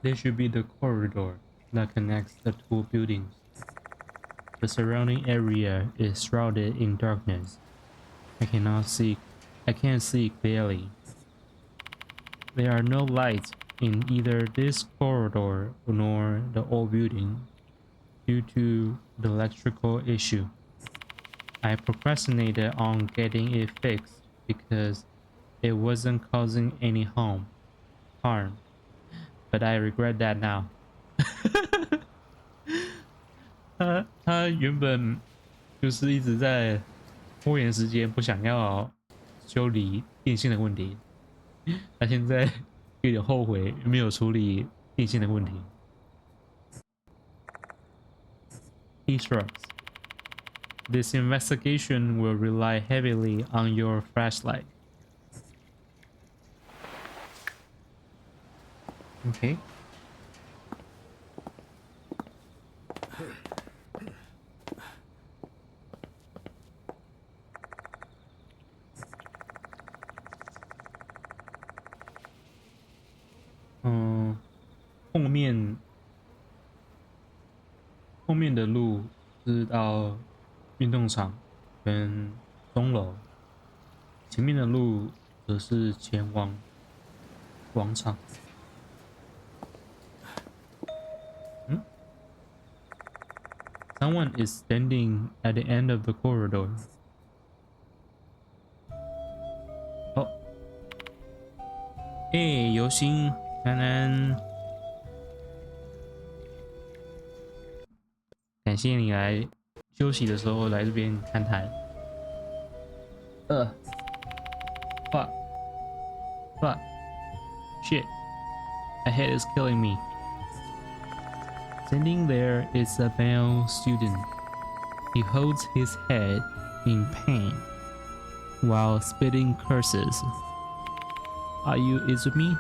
This should be the corridor that connects the two buildings. The surrounding area is shrouded in darkness. I can't see clearly. There are no lights in either this corridor nor the old building due to the electrical issue. I procrastinated on getting it fixed because it wasn't causing any harm, but I regret that now. 他原本就是一直在拖延时间，不想要修理电线的问题。他现在有点后悔没有处理电线的问题。He shrugs. This investigation will rely heavily on your flashlight. Okay. 后面的路是到运动场跟钟楼，前面的路则是前往广场。Someone is standing at the end of the corridor. 哦，游心，安安，感谢你来休息的时候来这边看台。fuck, shit, my head is killing me. Standing there is a male student. He holds his head in pain while spitting curses. Are you Izumi?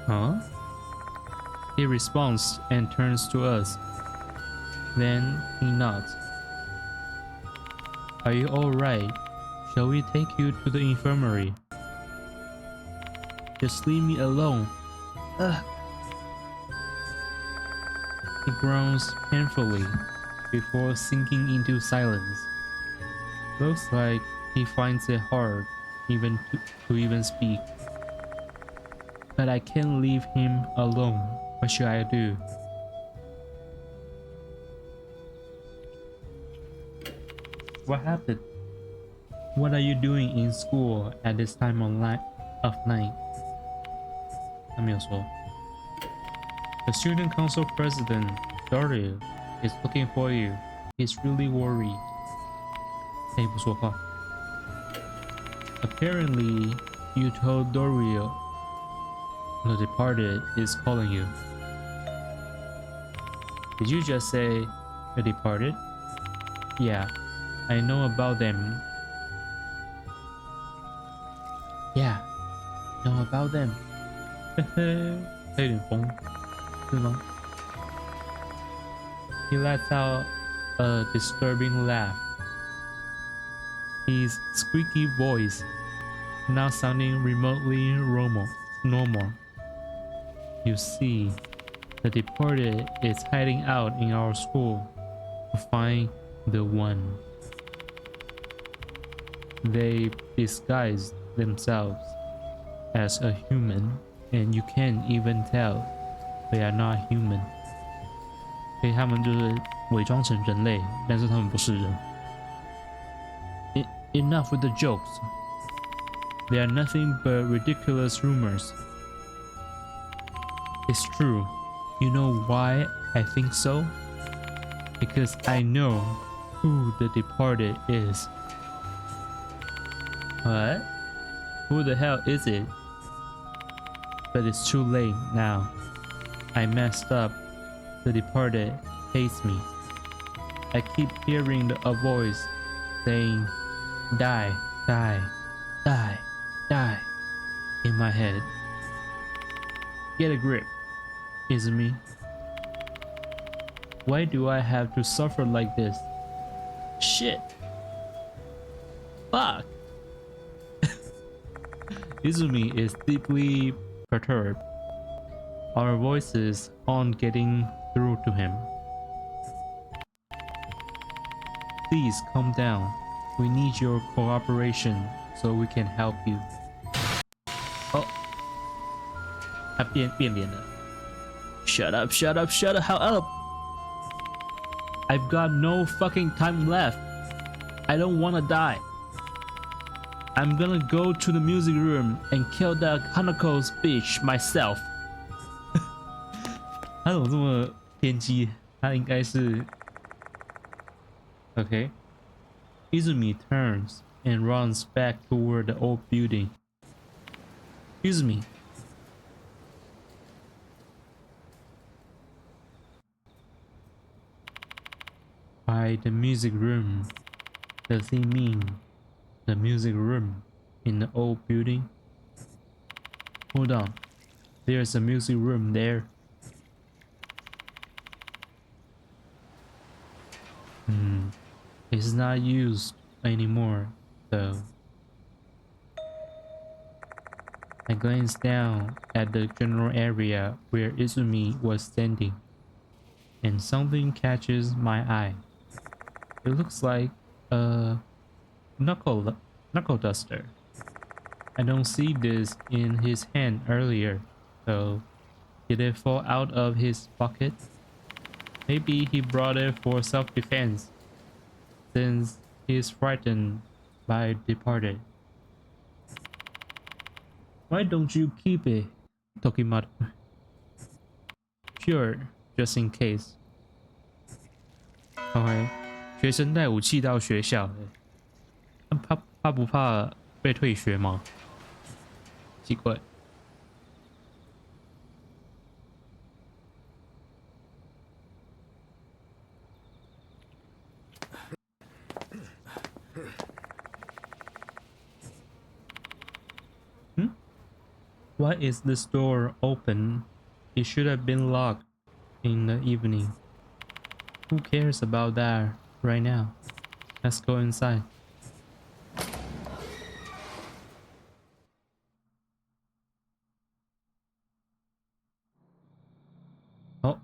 Huh? He responds and turns to us. Then he nods. Are you alright? Shall we take you to the infirmary? Just leave me alone. Ugh. He groans painfully before sinking into silence. Looks like he finds it hard to even speak. But I can't leave him alone. What should I do? What happened? What are you doing in school at this time of night? 他没有说。The student council president, Dario, is looking for you. He's really worried. 他也不说话。Apparently, you told Dario the departed is calling you. Did you just say the departed? Yeah, I know about them. Yeah, know about them. 他有点疯，是吗？ He lets out a disturbing laugh. His squeaky voice, now sounding remotely normal. You see, the departed is hiding out in our school to find the one. They disguise themselves as a human, and you can't even tell they are not human. 所以他们就是伪装成人类，但是他们不是人。Enough with the jokes. They are nothing but ridiculous rumors. It's true. You know why I think so? Because I know who the departed is. What? Who the hell is it? But it's too late now. I messed up. The departed hates me. I keep hearing a voice saying, die, die, die, die, in my head. Get a grip, Izumi. Why do I have to suffer like this? Shit. Fuck. Izumi is deeply perturbed. Our voices aren't getting through to him. Please calm down. We need your cooperation so we can help you. Oh, 他变脸了。Shut up, shut up, shut up, how up? I've got no fucking time left. I don't wanna die. I'm gonna go to the music room and kill that Hanako's bitch myself. 他怎么这么偏激？他应该是 Okay. Izumi turns and runs back toward the old building. Izumi. By the music room. Does he mean the music room in the old building? Hold on. There's a music room there. It's not used anymore, though. I glance down at the general area where Izumi was standing, and something catches my eye. It looks like a knuckle duster. I don't see this in his hand earlier, so did it fall out of his pocket? Maybe he brought it for self-defense, since he is frightened by departed. Why don't you keep it, Tokimaru? Sure, just in case. OK， 学生带武器到学校，怕不怕被退学吗？奇怪。Why is this door open? It should have been locked in the evening. Who cares about that right now? Let's go inside. Oh.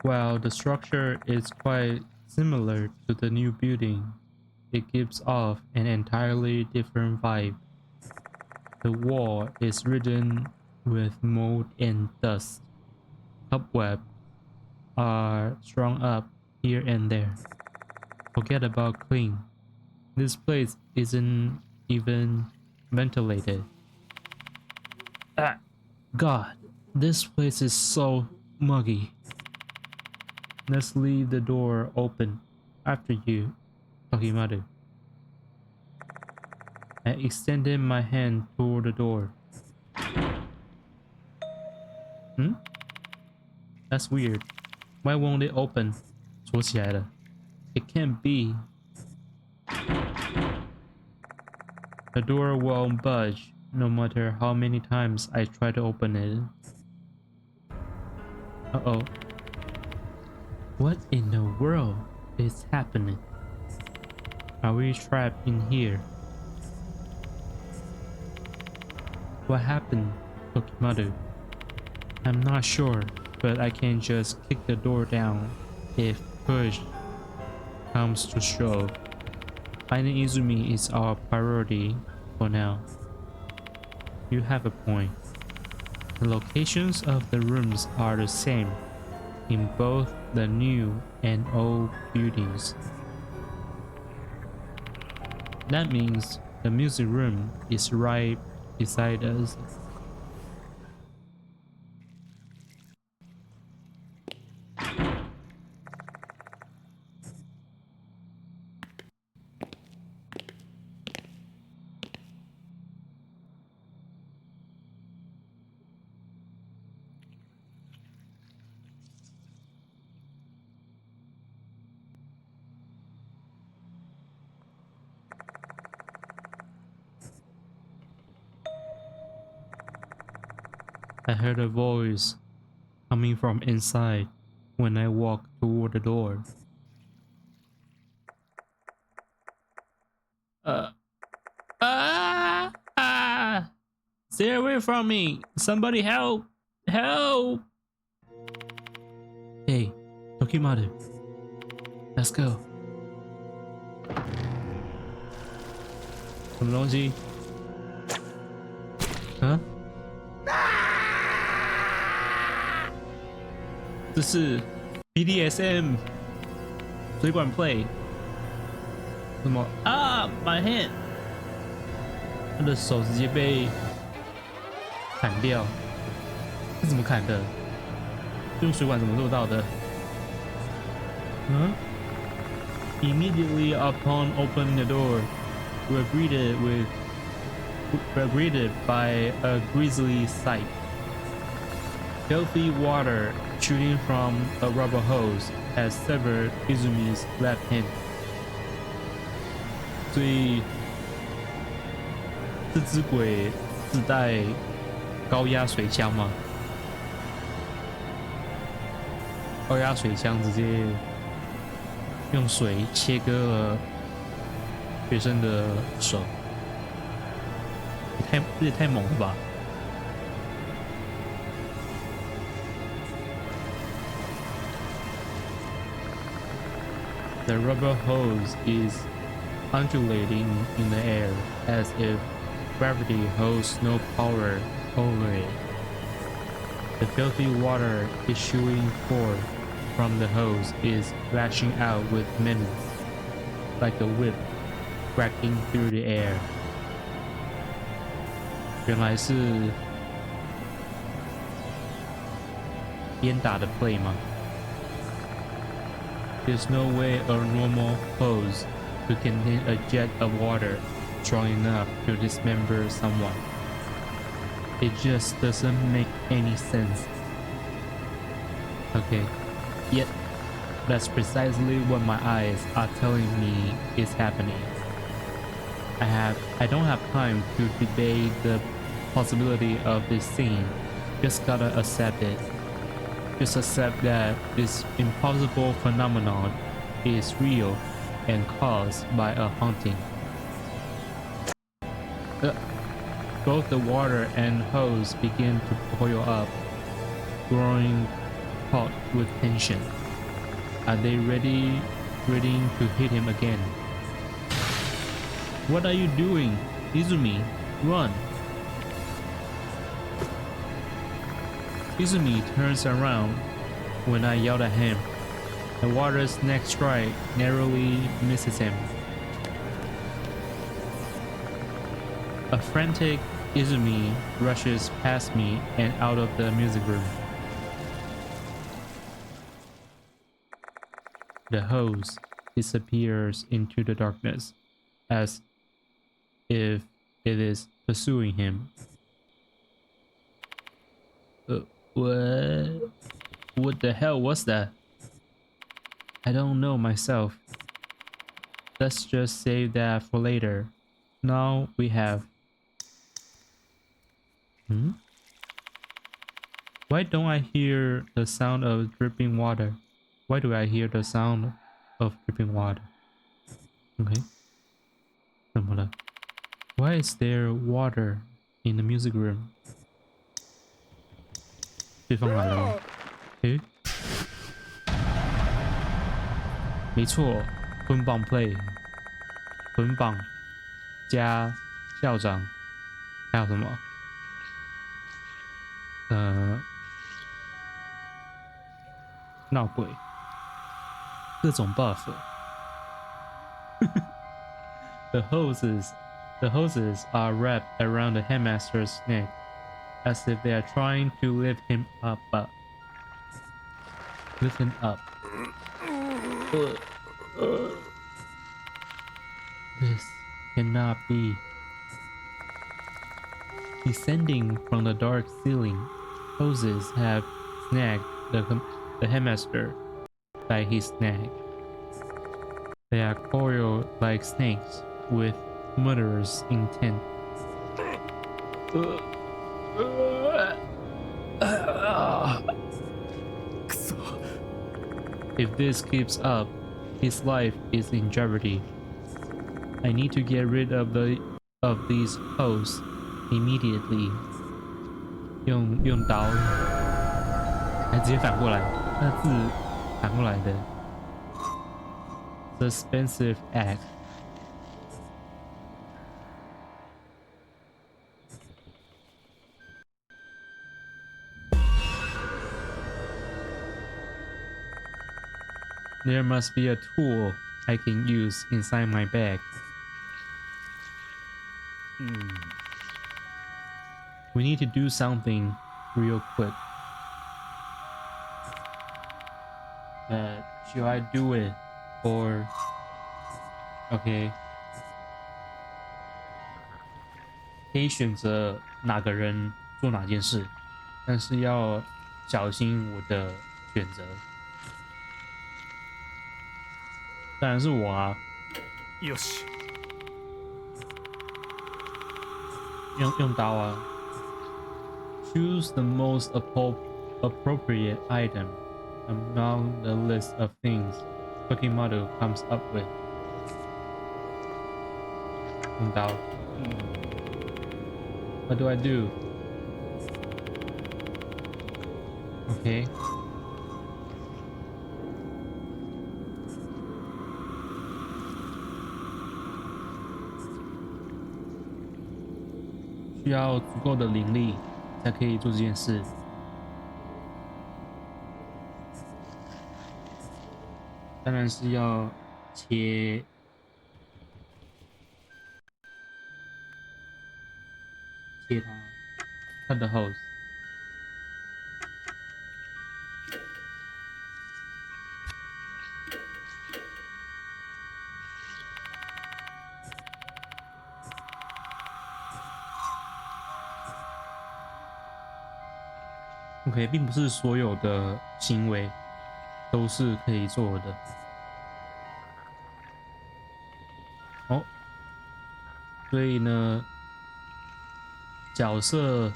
Well, the structure is quite similar to the new building. It gives off an entirely different vibe. The wall is ridden with mold and dust. Cobwebs are strung up here and there. Forget about clean. This place isn't even ventilated. Ah, God, this place is so muggy. Let's leave the door open after you, Tokimaru. I extended my hand toward the door. That's weird. Why won't it open? 锁起来了. It can't be. The door won't budge, no matter how many times I try to open it. Uh-oh. What in the world is happening? Are we trapped in here? What happened, Tokimaru? I'm not sure, but I can't just kick the door down if push comes to shove. Finding Izumi is our priority for now. You have a point. The locations of the rooms are the same in both the new and old buildings. That means the music room is right beside us. I heard a voice coming from inside when I walked toward the door. Stay away from me! Somebody help! Help! Hey, Tokimaru. Let's go. 什么东西？啊？这是 BDSM 水管 play 什么啊 my hand 他的手直接被砍掉，是怎么砍的？用水管怎么做到的？Immediately upon opening the door, we're greeted by a grisly sight. Filthy water shooting from a rubber hose has severed Izumi's left hand. 所以这只鬼自带高压水枪吗？高压水枪直接用水切割了学生的手，也太猛了吧！ The rubber hose is undulating in the air as if gravity holds no power over it. The filthy water issuing forth from the hose is lashing out with menace, like a whip cracking through the air. 原来是鞭打的 play 吗？ There's no way a normal hose could contain a jet of water strong enough to dismember someone. It just doesn't make any sense. Okay, yet That's precisely what my eyes are telling me is happening. I don't have time to debate the possibility of this scene. Just gotta accept it. Just accept that this impossible phenomenon is real and caused by a haunting. Both the water and hose begin to boil up, growing taut with tension. Are they ready to hit him again? What are you doing? Izumi, run! Izumi turns around when I yell at him. The water's next strike narrowly misses him. A frantic Izumi rushes past me and out of the music room. The hose disappears into the darkness as if it is pursuing him. What the hell was that? I don't know myself. Let's just save that for later. Now we have... Why don't I hear the sound of dripping water? Why do I hear the sound of dripping water? Okay. 怎么了? Why is there water in the music room? 对方来了吗？诶，没错，捆绑 play， 捆绑加校长，还有什么？闹鬼，各种 buff。The hoses are wrapped around the headmaster's neck, as if they are trying to lift him up. Lift him up. This cannot be. Descending from the dark ceiling, hoses have snagged the headmaster by his neck. They are coiled like snakes with murderous intent. If this keeps up, his life is in jeopardy. I need to get rid of these hoses immediately. 用刀，还直接反过来，那字反过来的。Suspensive act. There must be a tool I can use inside my bag. We need to do something real quick. But should I do it or okay? 可以选择哪个人做哪件事，但是要小心我的选择。当然是我啊！よし。用刀啊 ！Choose the most appropriate item among the list of things Pokemon comes up with. 用刀。What do I do? Okay. 需要足够的灵力才可以做这件事。当然是要切它的 hose。OK， 并不是所有的行为都是可以做的。哦，所以呢，角色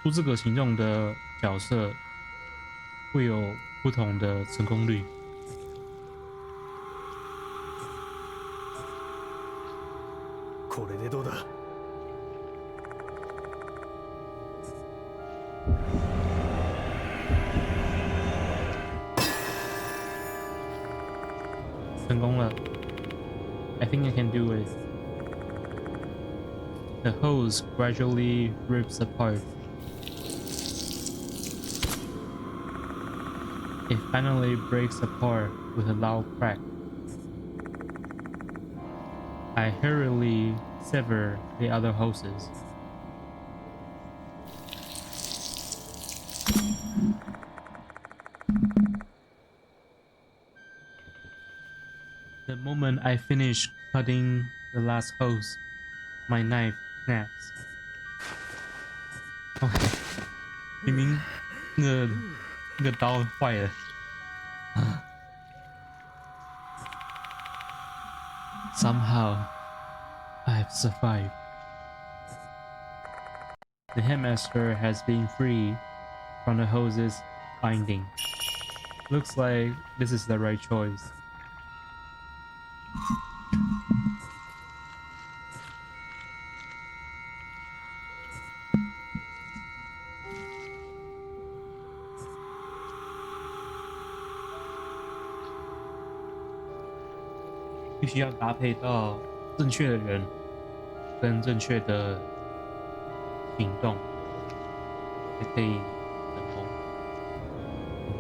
出这个行动的角色会有不同的成功率。これでどうだ？成功了 I think I can do it. The hose gradually rips apart. It finally breaks apart with a loud crack. I hurriedly sever the other hoses. The moment I finish cutting the last hose, my knife snaps. 哦，明明那个刀坏了。Somehow, I've survived. The headmaster has been freed from the hose's binding. Looks like this is the right choice.必须要搭配到正确的人跟正确的行动，才可以成功。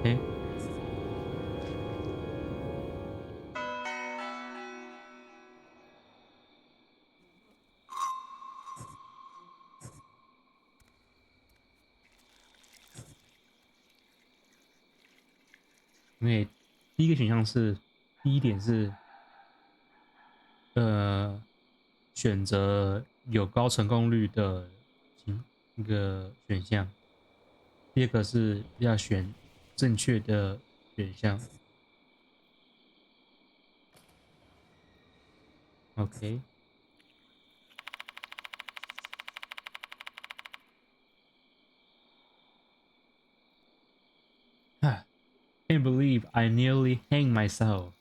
OK。因为第一个选项是，第一点是，选择有高成功率的一个选项。第二个是要选正确的选项。OK。Can't believe I nearly hanged myself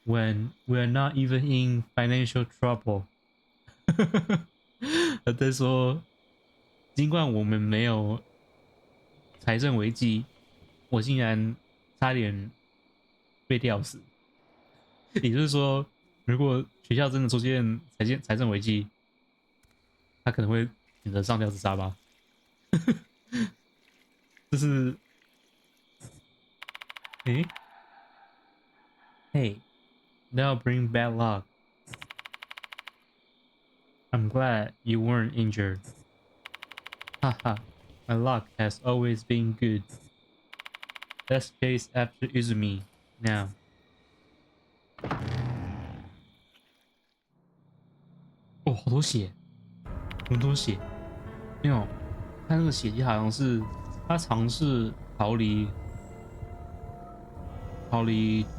when we're not even in financial trouble. 他在说，尽管我们没有财政危机，我竟然差点被吊死。也就是说，如果学校真的出现财政危机，他可能会选择上吊自杀吧。这是。Hey, that'll bring bad luck. I'm glad you weren't injured. Haha, my luck has always been good. Let's chase after Izumi now. 哦，好多血，很多血。没有，他那个血迹好像是他尝试逃离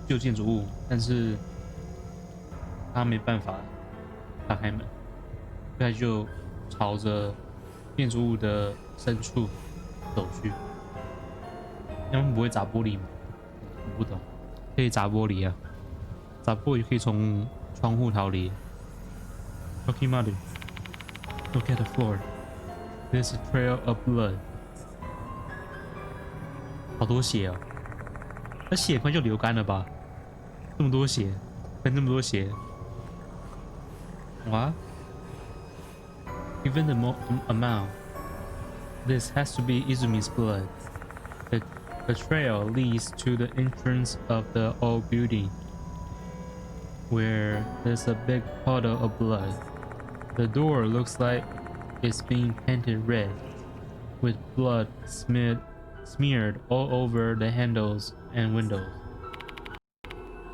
旧建筑物，但是他没办法打开门，他就朝着建筑物的深处走去。他们不会砸玻璃吗？我不懂，可以砸玻璃啊，砸玻璃可以从窗户逃离。Okay, mother, look at the floor. There's a trail of blood. 好多血哦。那血快就流干了吧？这么多血，喷这么多血，哇 ！Given the amount, this has to be Izumi's blood. The trail leads to the entrance of the old building, where there's a big puddle of blood. The door looks like it's being painted red, with blood smeared all over the handles and windows.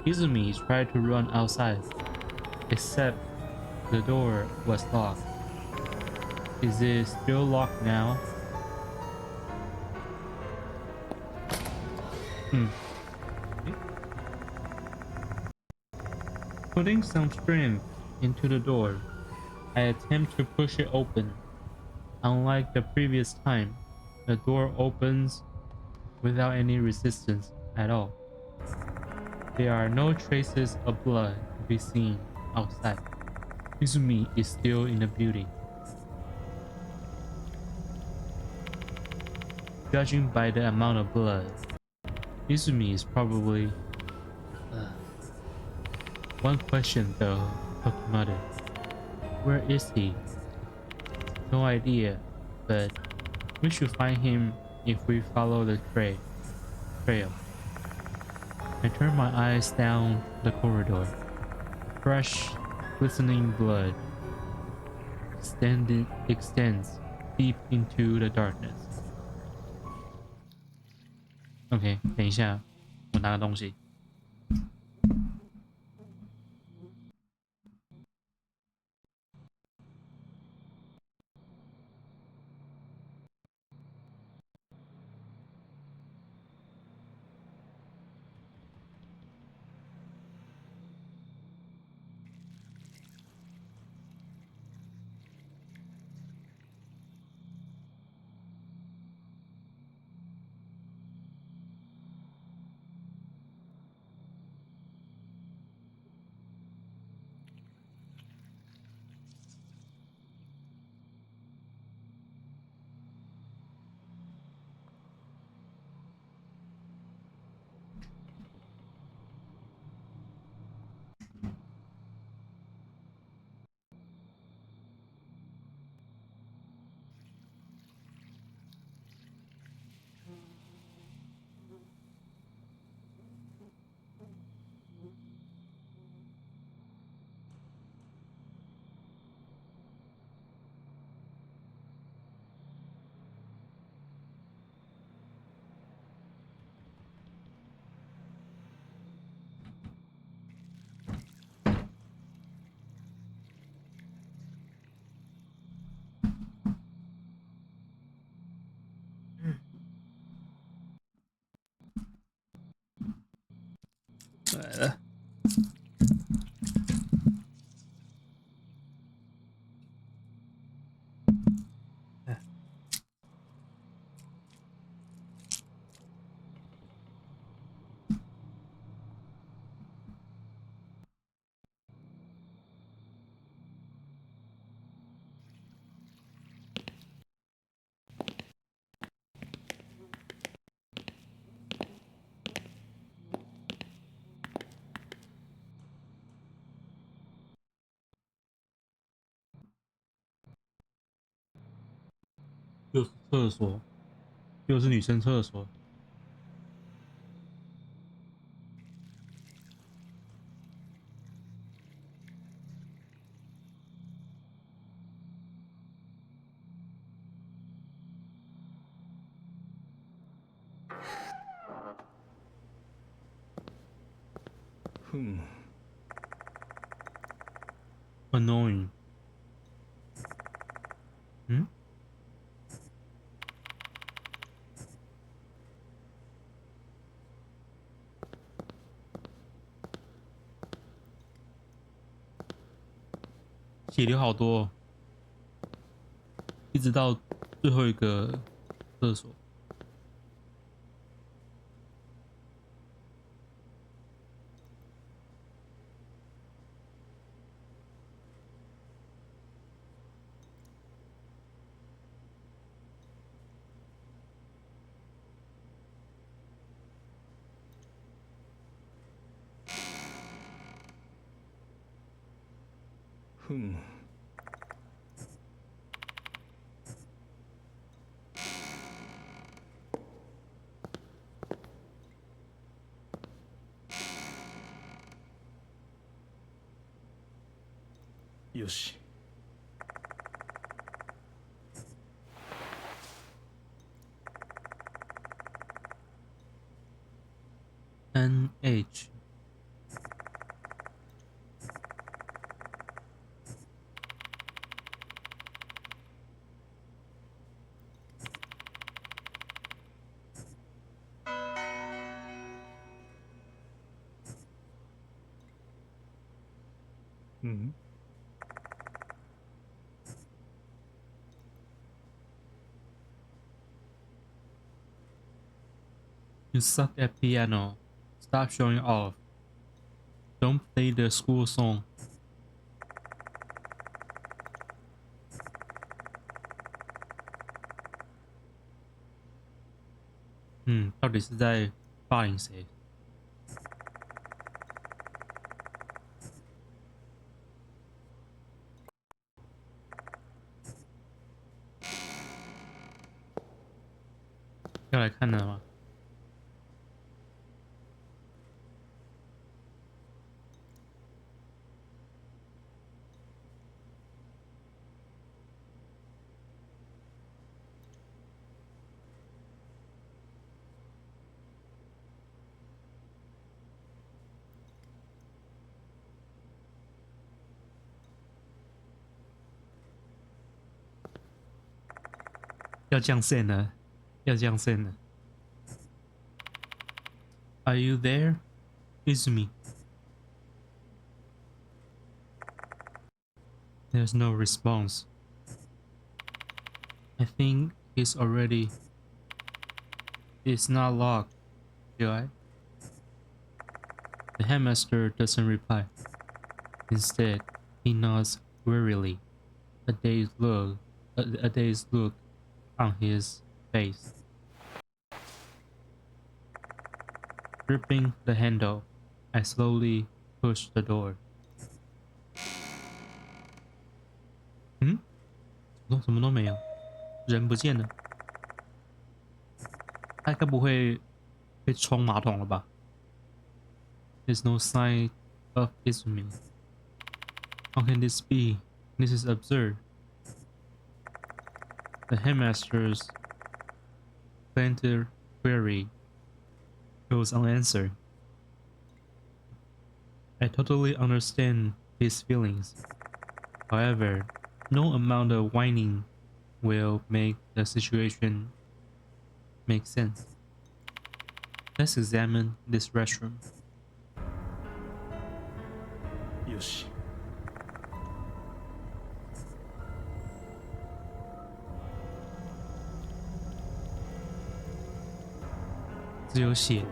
Izumi tried to run outside, except the door was locked. Is it still locked now? Putting some strength into the door, I attempt to push it open. Unlike the previous time, the door opens without any resistance at all. There are no traces of blood to be seen outside. Izumi is still in the building. Judging by the amount of blood, Izumi is probably... One question though, Tokimaru. Where is he? No idea, but we should find him if we follow the trail. I turn my eyes down the corridor. Fresh, glistening blood extends deep into the darkness. OK， 等一下，我拿个东西。来了。又是厕所，又是女生厕所。Annoying。嗯？血流好多哦，一直到最后一个厕所。よし。NH。嗯， You suck at piano. Stop showing off. Don't play the school song. 到底是在霸凌谁？要来看了吗？要降线了，要降线了。Are you there? It's me. There's no response. I think it's already. It's not locked, do I? The headmaster doesn't reply. Instead, he nods wearily, a dazed look on his face. Gripping the handle, I slowly push the door. 什么都没有，人不见了。他该不会被冲马桶了吧？ There's no sign of Izumi. How can this be? This is absurd. The headmaster's plaintive query goes unanswered. I totally understand his feelings. However, no amount of whining will make the situation make sense. Let's examine this restroom. よし。只有血。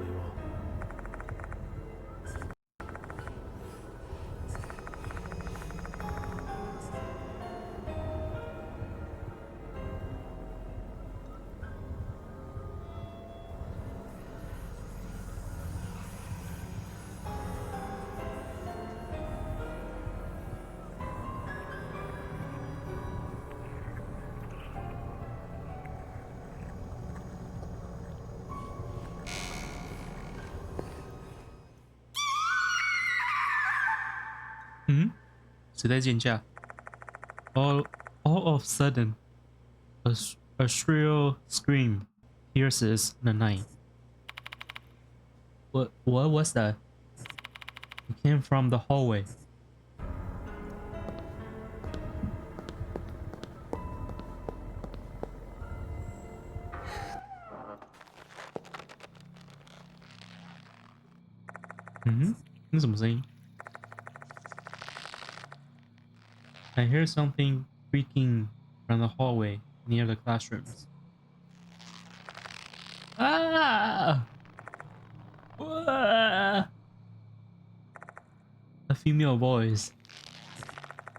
谁在尖叫 all of a sudden, a shrill scream pierces the night. What was that? It came from the hallway. Mm-hmm. 那什么声音？ I hear something creaking from the hallway near the classrooms. Ah! Ah! A female voice.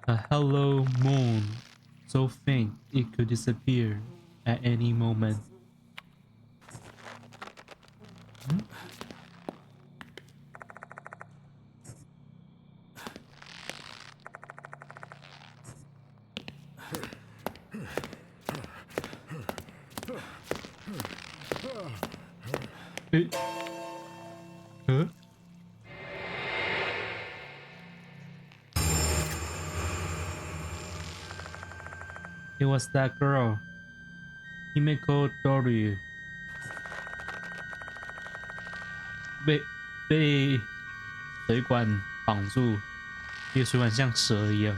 A hello moan, so faint it could disappear at any moment. Hmm? Huh? It was that girl, Himeko Doryu. 被水管绑住，这个水管像蛇一样，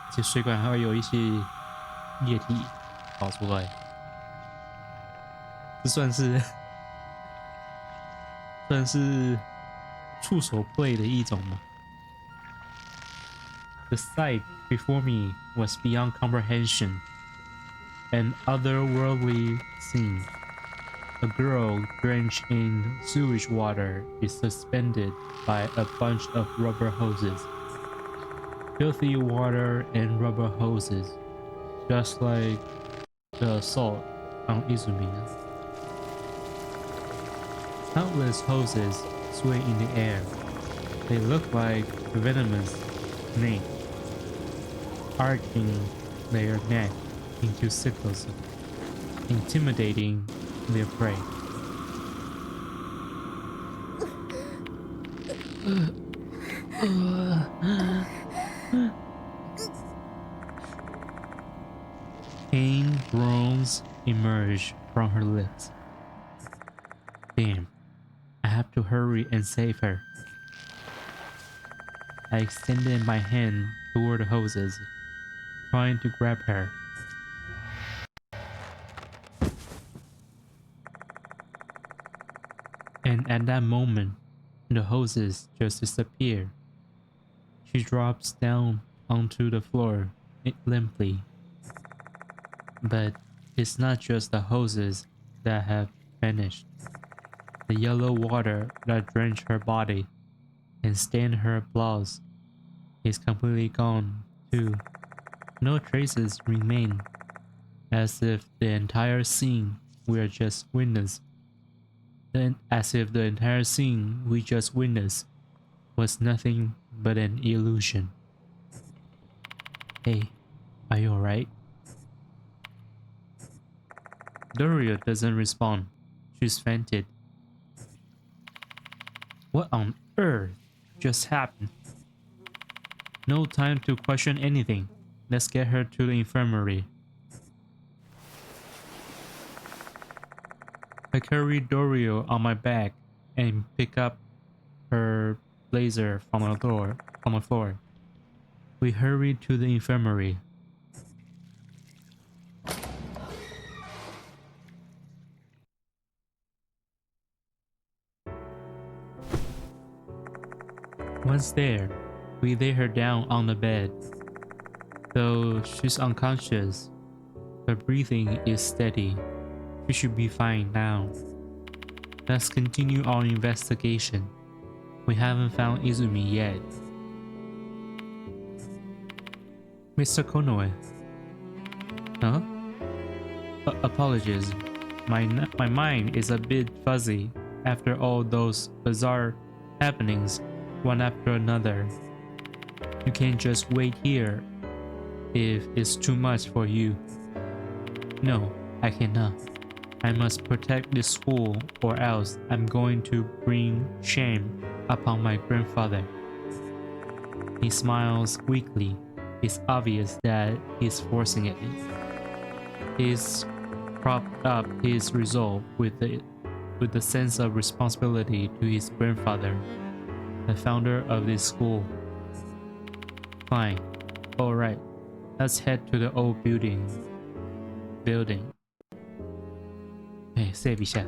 而且水管还会有一些液体跑出来，这算是触手 play 的一种吗？ The sight before me was beyond comprehension. An otherworldly scene. A girl drenched in sewage water is suspended by a bunch of rubber hoses. Filthy water and rubber hoses, just like the assault on Izumi. Countless hoses sway in the air. They look like venomous snakes, arching their neck into sickles, intimidating their prey. Pain groans emerge from her lips. Damn, I have to hurry and save her. I extended my hand toward the hoses, trying to grab her. And at that moment, the hoses just disappear. She drops down onto the floor limply. But it's not just the hoses that have vanished. The yellow water that drenched her body and stained her blouse is completely gone too. No traces remain, as if the entire scene we just witnessed was nothing but an illusion. Hey, are you alright? Doria doesn't respond. She's fainted. What on earth just happened? No time to question anything. Let's get her to the infirmary. I carry Dorio on my back and pick up her blazer from the floor. We hurry to the infirmary. Once there, we lay her down on the bed. Though she's unconscious, her breathing is steady. She should be fine now. Let's continue our investigation. We haven't found Izumi yet. Mr. Konoe. Huh? Apologies. My mind is a bit fuzzy after all those bizarre happenings, one after another. You can't just wait here if it's too much for you. No, I cannot. I must protect this school, or else I'm going to bring shame upon my grandfather. He smiles weakly. It's obvious that he's forcing it. He's propped up his resolve with the sense of responsibility to his grandfather, the founder of this school. Fine. Alright. Let's head to the old building. Hey, save 一下。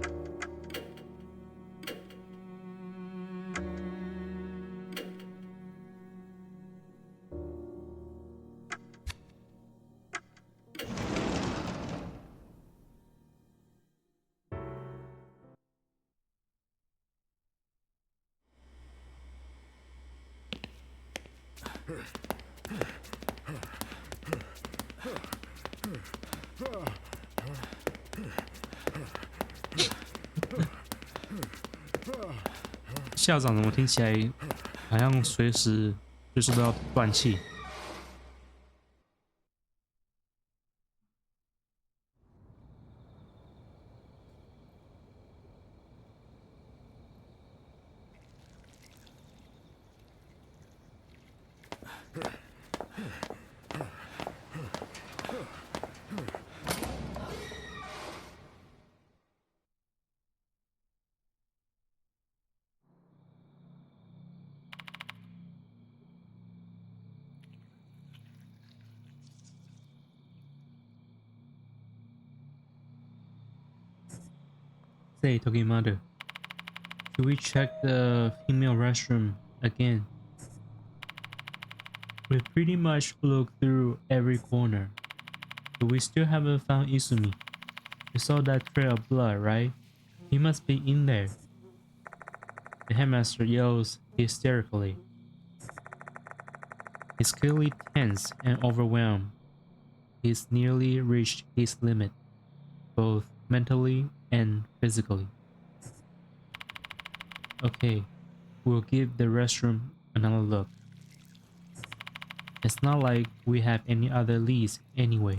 校长怎么听起来好像随时都要断气？Say, Tokimado. Do we check the female restroom again? We pretty much looked through every corner, but we still haven't found Izumi. You saw that trail of blood, right? He must be in there. The headmaster yells hysterically. He's clearly tense and overwhelmed. He's nearly reached his limit, both mentally and physically. Okay, we'll give the restroom another look. It's not like we have any other leads anyway.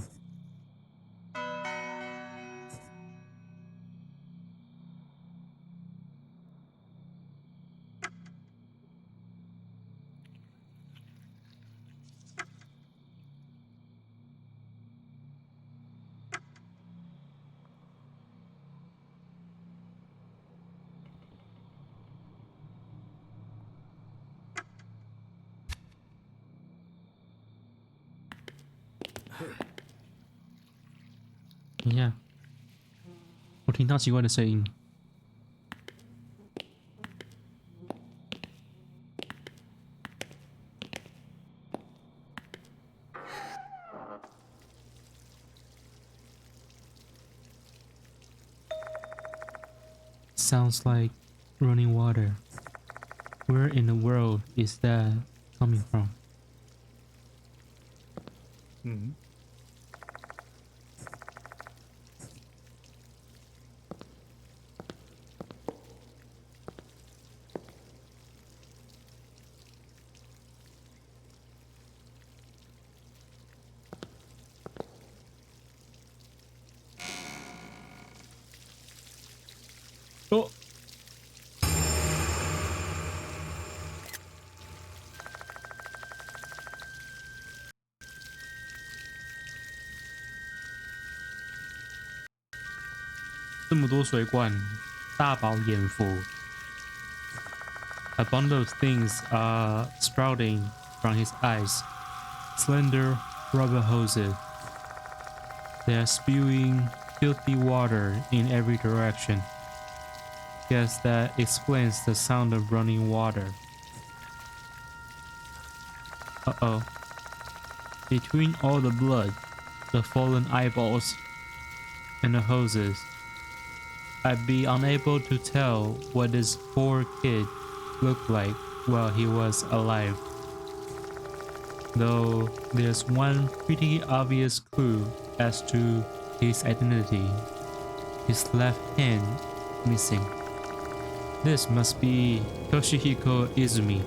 等一下，我听到奇怪的声音。Sounds like running water. Where in the world is that coming from? 嗯。哦，这么多水管，大饱眼福。A bundle of things are sprouting from his eyes. Slender rubber hoses. They are spewing filthy water in every direction. Guess that explains the sound of running water. Uh-oh. Between all the blood, the fallen eyeballs, and the hoses, I'd be unable to tell what this poor kid looked like while he was alive. Though there's one pretty obvious clue as to his identity. His left hand missing. This must be Toshihiko Izumi.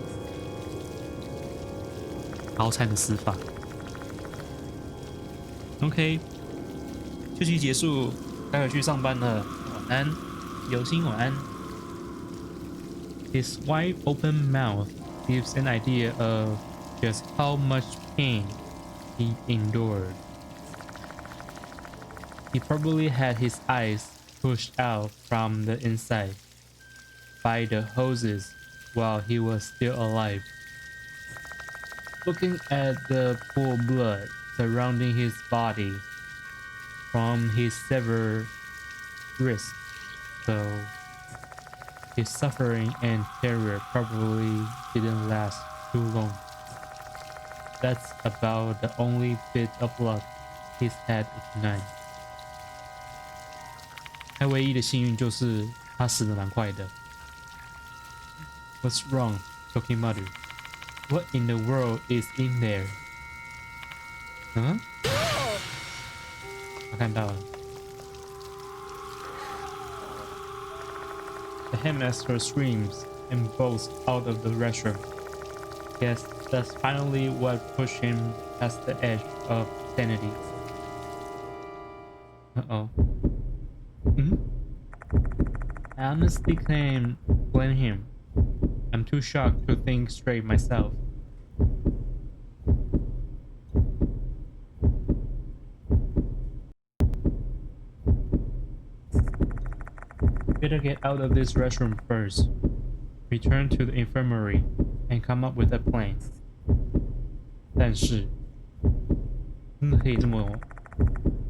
好惨的死法。OK， 休息结束，该回去上班了。晚安，有心晚安。His wide open mouth gives an idea of just how much pain he endured. He probably had his eyes pushed out from the inside by the hoses while he was still alive. Looking at the pool blood surrounding his body from his severed wrist, so his suffering and terror probably didn't last too long. That's about the only bit of luck he's had tonight. 他唯一的幸运就是他死得蛮快的。What's wrong, Tokimaru? What in the world is in there? 嗯？我看到了。The headmaster screams and bolts out of the restroom. Guess that's finally what pushed him past the edge of sanity. Uh-oh. I honestly can't blame him. I'm too shocked to think straight myself. Better get out of this restroom first. Return to the infirmary and come up with a plan. 但是，真的可以这么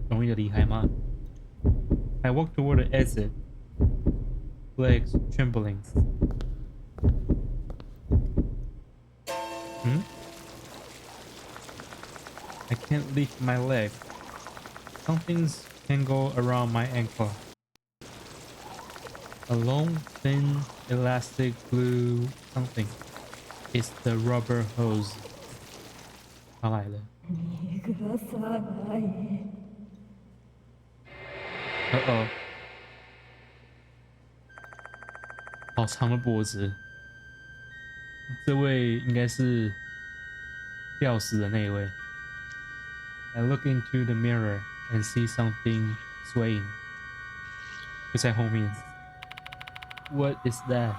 容易的离开吗？I walk toward the exit, legs trembling. I can't lift my leg. Something's tangled around my ankle. A long, thin, elastic blue something. It's the rubber hose. 它来了。哦，好长的脖子。这位应该是吊死的那一位。I look into the mirror and see something swaying. 就在后面。What is that?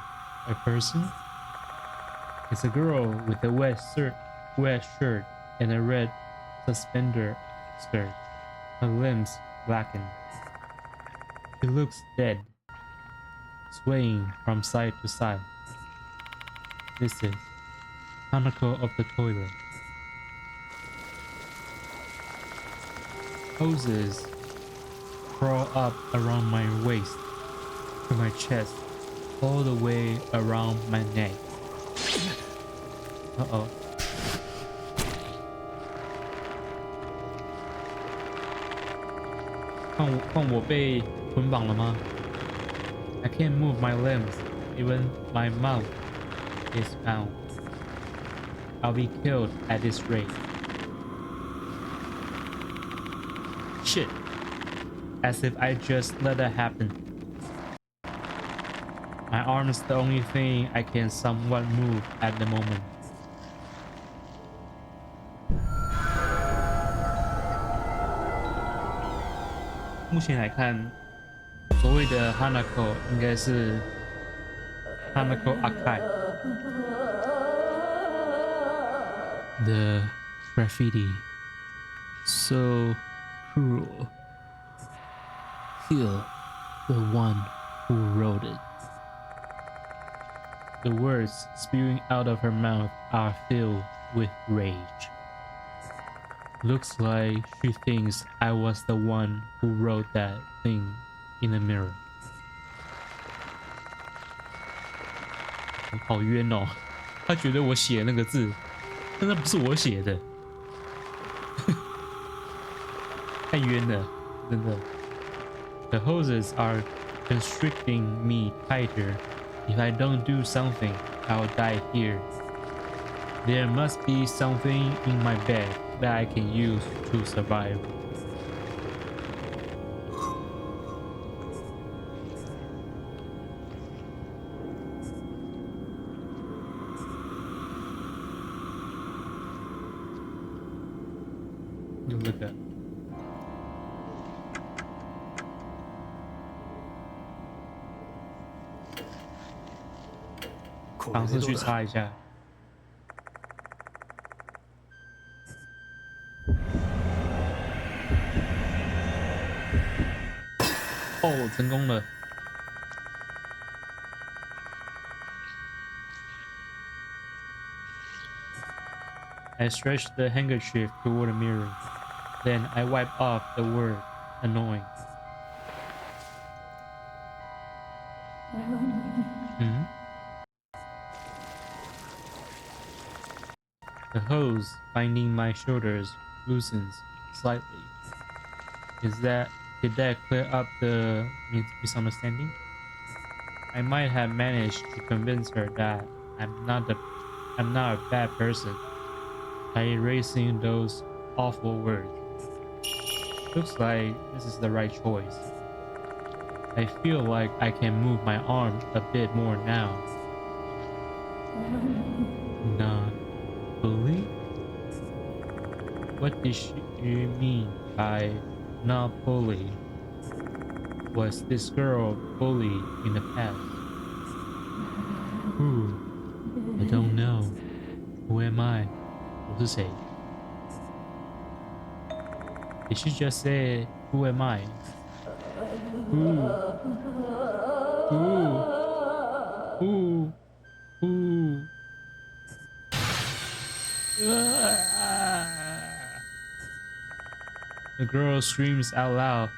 A person? It's a girl with a wet shirt and a red suspender skirt. Her limbs blackened. She looks dead, swaying from side to side. This is Hanako of the toilet. Hoses crawl up around my waist to my chest, all the way around my neck. Uh-oh. 换我被捆绑了吗？ I can't move my limbs, even my mouth is bound. I'll be killed at this rate. Shit. As if I just let that happen. My arm is the only thing I can somewhat move at the moment. 目前来看，所谓的 Hanako 应该是 Hanako Akai。The graffiti, so cruel. Kill the one who wrote it. The words spewing out of her mouth are filled with rage. Looks like she thinks I was the one who wrote that thing in the mirror. 好冤哦，他觉得我写那个字，但那不是我写的，太冤了，真的。The hoses are constricting me tighter. If I don't do something, I'll die here. There must be something in my bed that I can use to survive. You look at. 尝试去擦一下。哦，成功了。I stretch the handkerchief toward the mirror. Then I wipe off the word annoying. The hose binding my shoulders loosens slightly. Did that clear up the misunderstanding? I might have managed to convince her that I'm not a bad person by erasing those awful words. Looks like this is the right choice. I feel like I can move my arm a bit more now. Not fully? What did she mean by not fully? Was this girl bullied in the past? Who? I don't know. Who am I? 我是谁? Did she just say, who am I? Who? The girl screams out loud.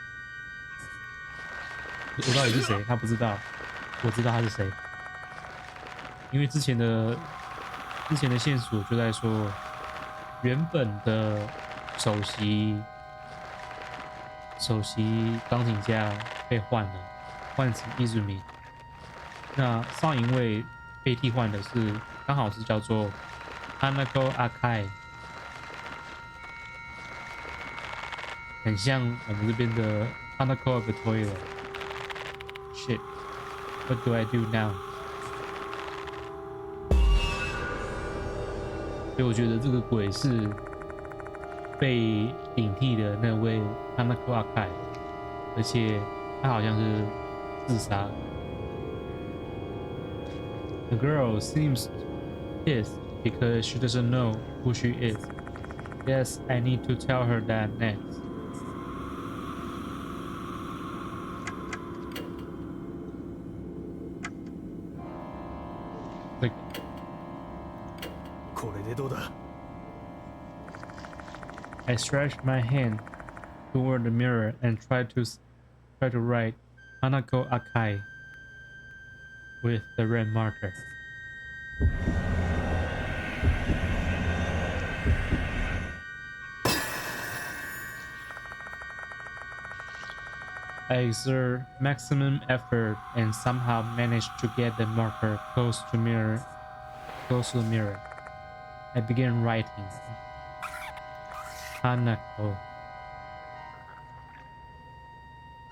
我到底是谁？她不知道。我知道他是谁，因为之前的线索就在说，原本的首席钢琴家被换了，换成伊zumi。那上一位被替换的是刚好是叫做 Hanako Akai， 很像我们这边的 Hanako of the Toilet。Shit, what do I do now？ 所以我觉得这个鬼是被顶替的那位 Hanako Akai， 而且他好像是自杀。The girl seems pissed because she doesn't know who she is. Guess I need to tell her that next. Like, これでどうだ？ I stretched my hand toward the mirror and tried to write Hanako Akai with the red marker. I exert maximum effort and somehow managed to get the marker close to the mirror. I began writing Hanako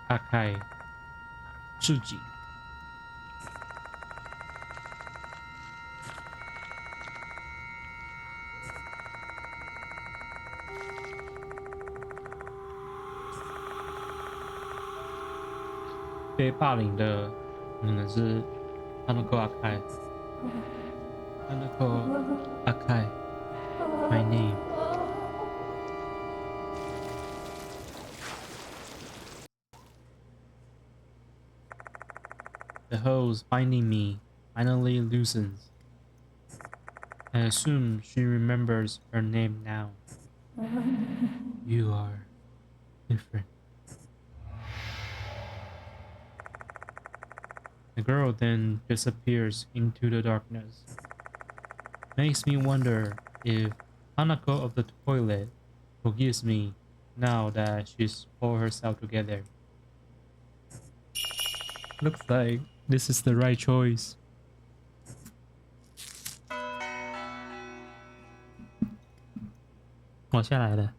Akai 致敬。被霸凌的可能是 Hanako Akai。Hanako Akai, my name. The hose binding me finally loosens. I assume she remembers her name now. You are different. The girl then disappears into the darkness. Makes me wonder if Hanako of the Toilet forgives me now that she's pulled herself together. Looks like this is the right choice. 我下来了。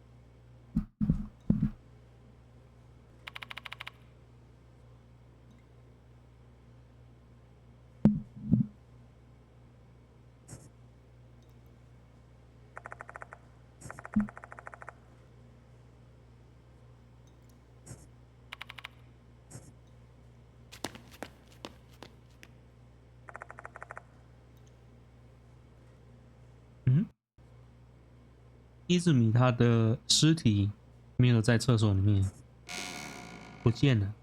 伊兹米他的尸体没有在厕所里面，不见了。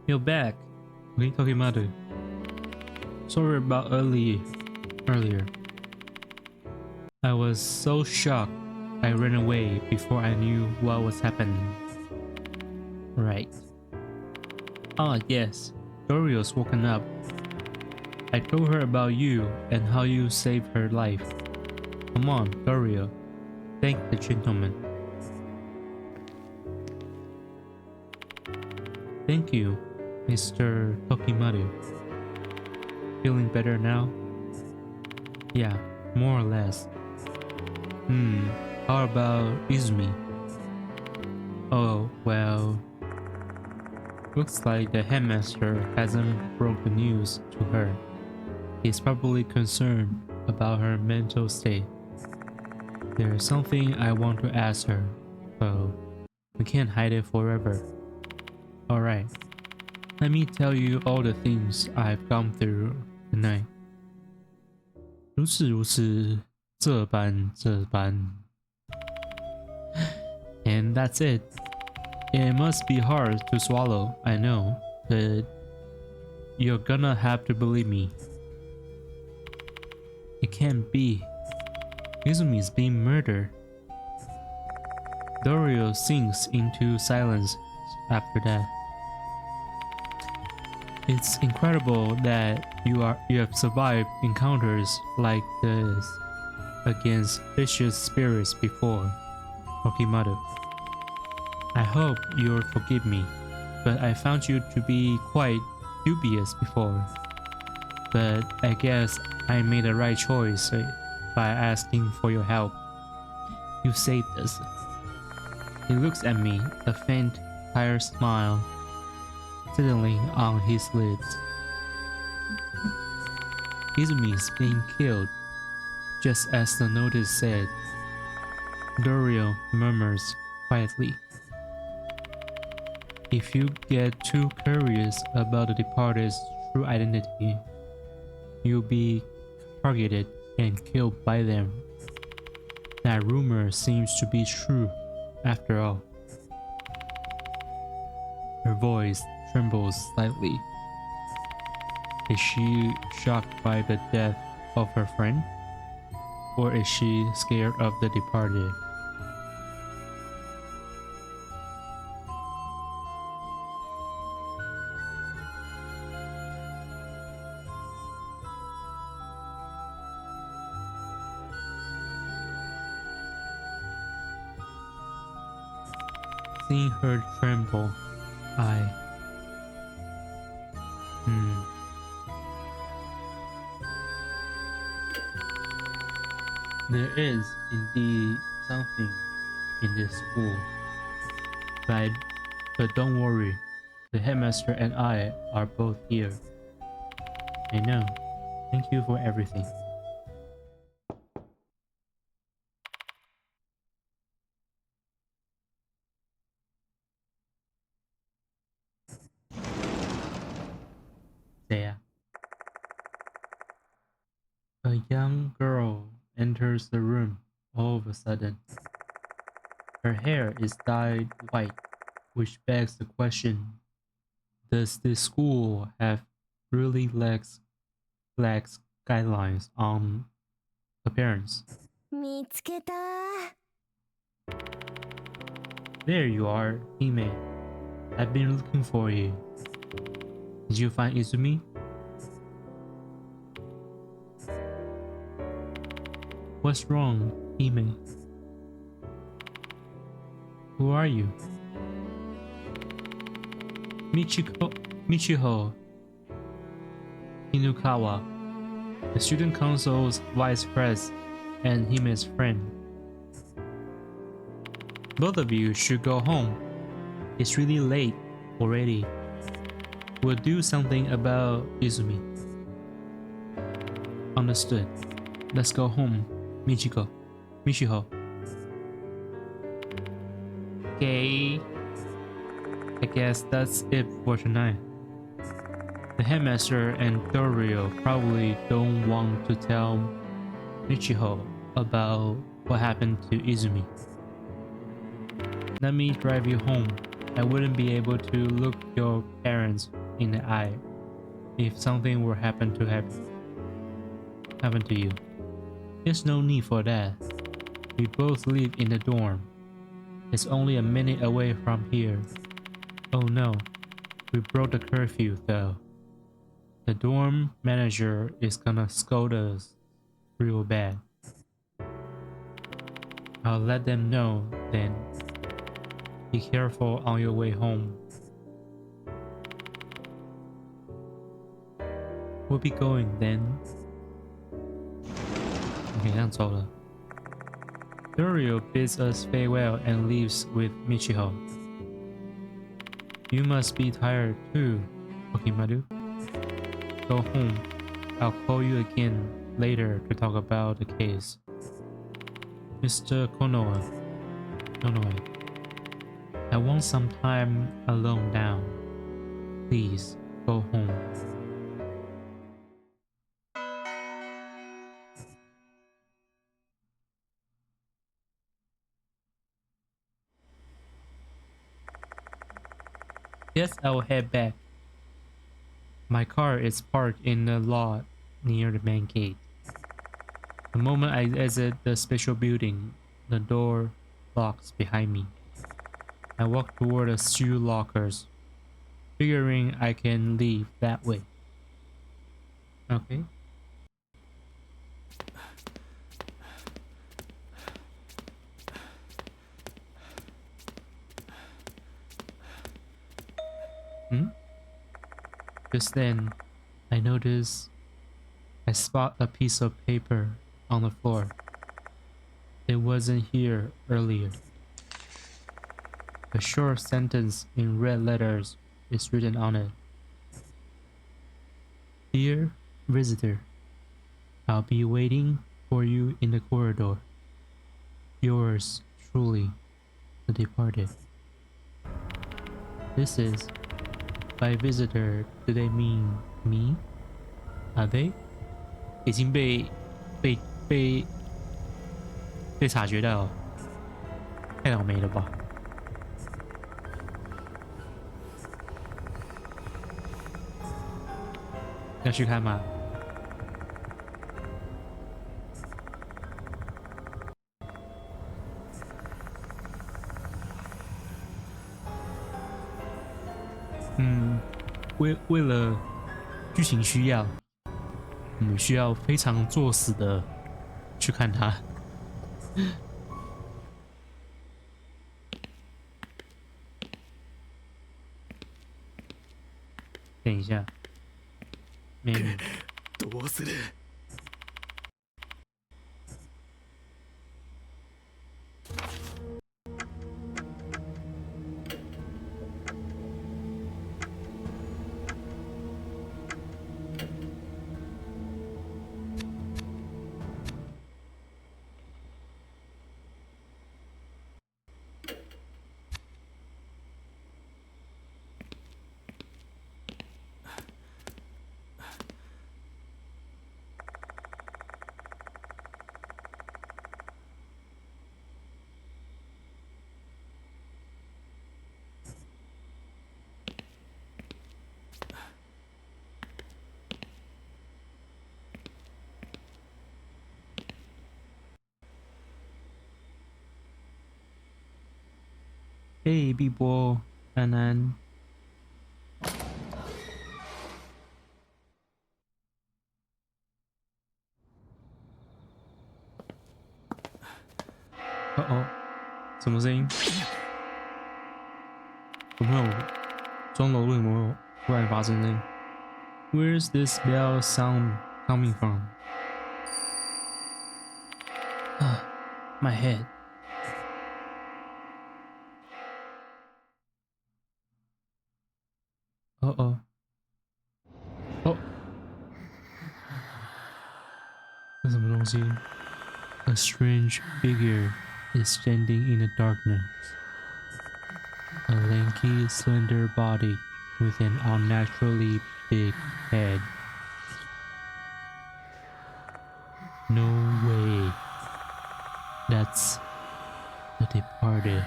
You're back. Okay, Tokimaru. Sorry about earlier. I was so shocked I ran away before I knew what was happening. Right. Ah, yes. Dorio's woken up. I told her about you and how you saved her life. Come on, Dorio. Thank the gentleman. Thank you, Mr. Tokimaru. Feeling better now? Yeah, more or less. How about Izumi? Oh, well... Looks like the headmaster hasn't broke the news to her. He's probably concerned about her mental state. There's something I want to ask her, but we can't hide it forever. Alright, let me tell you all the things I've gone through tonight. 如此，这般。And that's it. It must be hard to swallow, I know, but you're gonna have to believe me. It can't be. Izumi's being murdered. Dorio sinks into silence after that. It's incredible that you have survived encounters like this against vicious spirits before, Tokimaru. I hope you'll forgive me, but I found you to be quite dubious before. But I guess I made the right choice by asking for your help. You saved us. He looks at me, a faint, tired smile settling on his lips. Izumi's being killed, just as the notice said. Dorio murmurs quietly. If you get too curious about the departed's true identity, you'll be targeted and killed by them. That rumor seems to be true, after all. Her voice trembles slightly. Is she shocked by the death of her friend? Or is she scared of the departed? Seeing her tremble, There is indeed something in this school, but don't worry, the headmaster and I are both here. I know. Thank you for everything. There. A young girl enters the room all of a sudden. Her hair is dyed white, which begs the question, does this school have really lax guidelines on appearance? 見つけた。 There you are, Hime. I've been looking for you. Did you find Izumi? What's wrong, Hime? Who are you? Michiho Inukawa, the student council's vice president and Hime's friend. Both of you should go home. It's really late already. We'll do something about Izumi. Understood. Let's go home, Michiho. Okay. I guess that's it for tonight. The headmaster and Dorio probably don't want to tell Michiho about what happened to Izumi. Let me drive you home. I wouldn't be able to look your parents in the eye if something were happen to you. There's no need for that. We both live in the dorm. It's only a minute away from here. Oh no, we broke the curfew though. The dorm manager is gonna scold us real bad. I'll let them know then. Be careful on your way home. We'll be going then. Okay, 这样走了。Dario bids us farewell and leaves with Michiho. You must be tired too, Okimaru. Go home. I'll call you again later to talk about the case. Mr. Konoe. I want some time alone now. Please, go home. Yes, I will head back. My car is parked in the lot near the main gate. The moment I exit the special building, the door locks behind me. I walk toward the shoe lockers, figuring I can leave that way. Okay. Just then, I spot a piece of paper on the floor. It wasn't here earlier. A short sentence in red letters is written on it. Dear visitor, I'll be waiting for you in the corridor. Yours truly, the departed. This is, by visitor, do they mean me? Are they? 已经被察觉到，太倒霉了吧？要去看吗？为了剧情需要，我们需要非常作死的去看它。等一下，どうする？嘿，碧波，安安。什么声音？我朋友装楼路有没有突然发生声音 ？Where's this bell sound coming from? My head. Oh. 这什么东西 ？A strange figure is standing in the darkness. A lanky, slender body with an unnaturally big head. No way. That's the departed.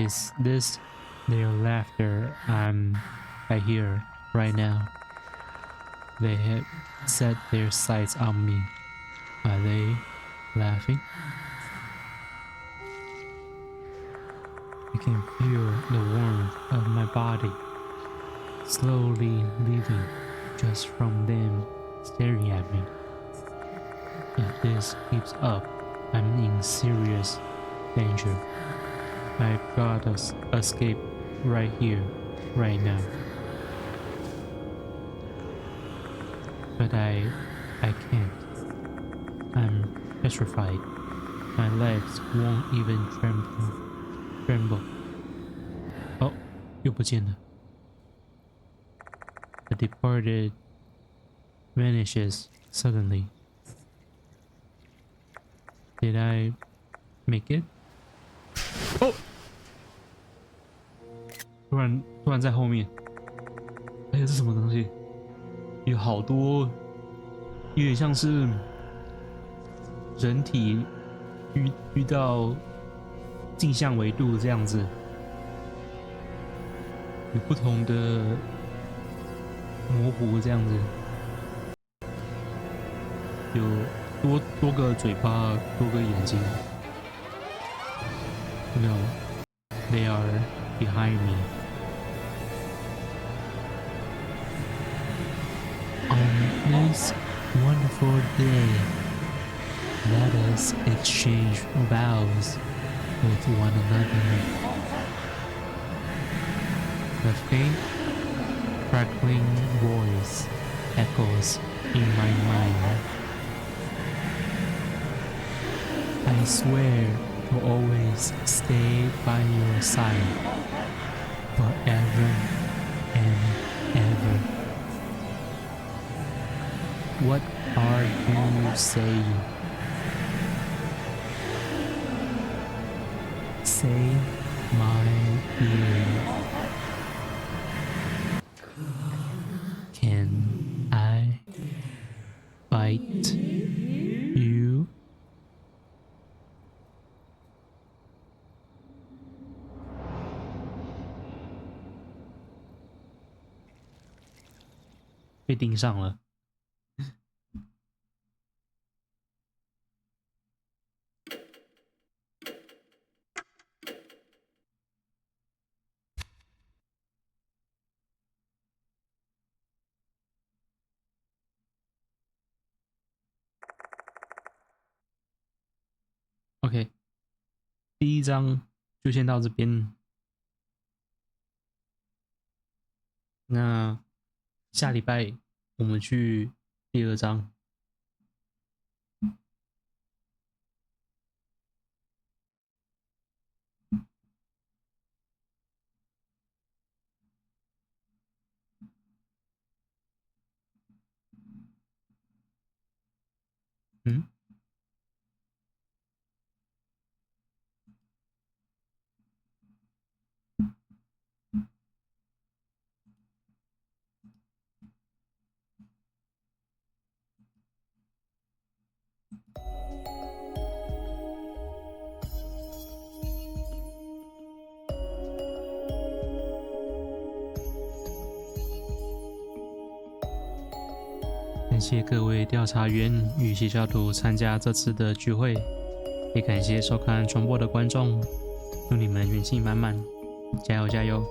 Is this their laughter I hear right now? They have set their sights on me. Are they laughing? I can feel the warmth of my body slowly leaving just from them staring at me. If this keeps up, I'm in serious danger. I've got to escape right here, right now. But I can't. I'm petrified. My legs won't even tremble. Oh, 又不见了。The departed vanishes suddenly. Did I make it? 哦，突然在后面。哎呀，这什么东西？有好多，有点像是人体遇到镜像维度这样子，有不同的模糊这样子，有多个嘴巴，多个眼睛。No, they are behind me. On this wonderful day, let us exchange vows with one another. The faint, crackling voice echoes in my mind. I swear to always stay by your side, forever and ever. What are you saying? Say, my dear. Can I bite you? 被盯上了。OK， 第一章就先到这边。那下礼拜我们去第二章。嗯？感谢各位调查员与邪教徒参加这次的聚会，也感谢收看重播的观众，祝你们元气满满，加油加油！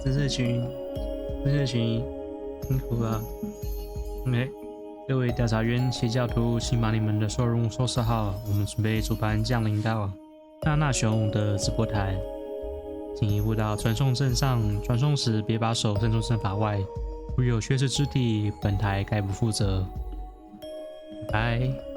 真是群辛苦了。OK， 各位调查员、邪教徒，请把你们的收容收拾好，我们准备主盘降临到。娜娜熊的直播台。请移步到传送阵上，传送时别把手伸出阵法外，如有缺失之地，本台概不负责。拜。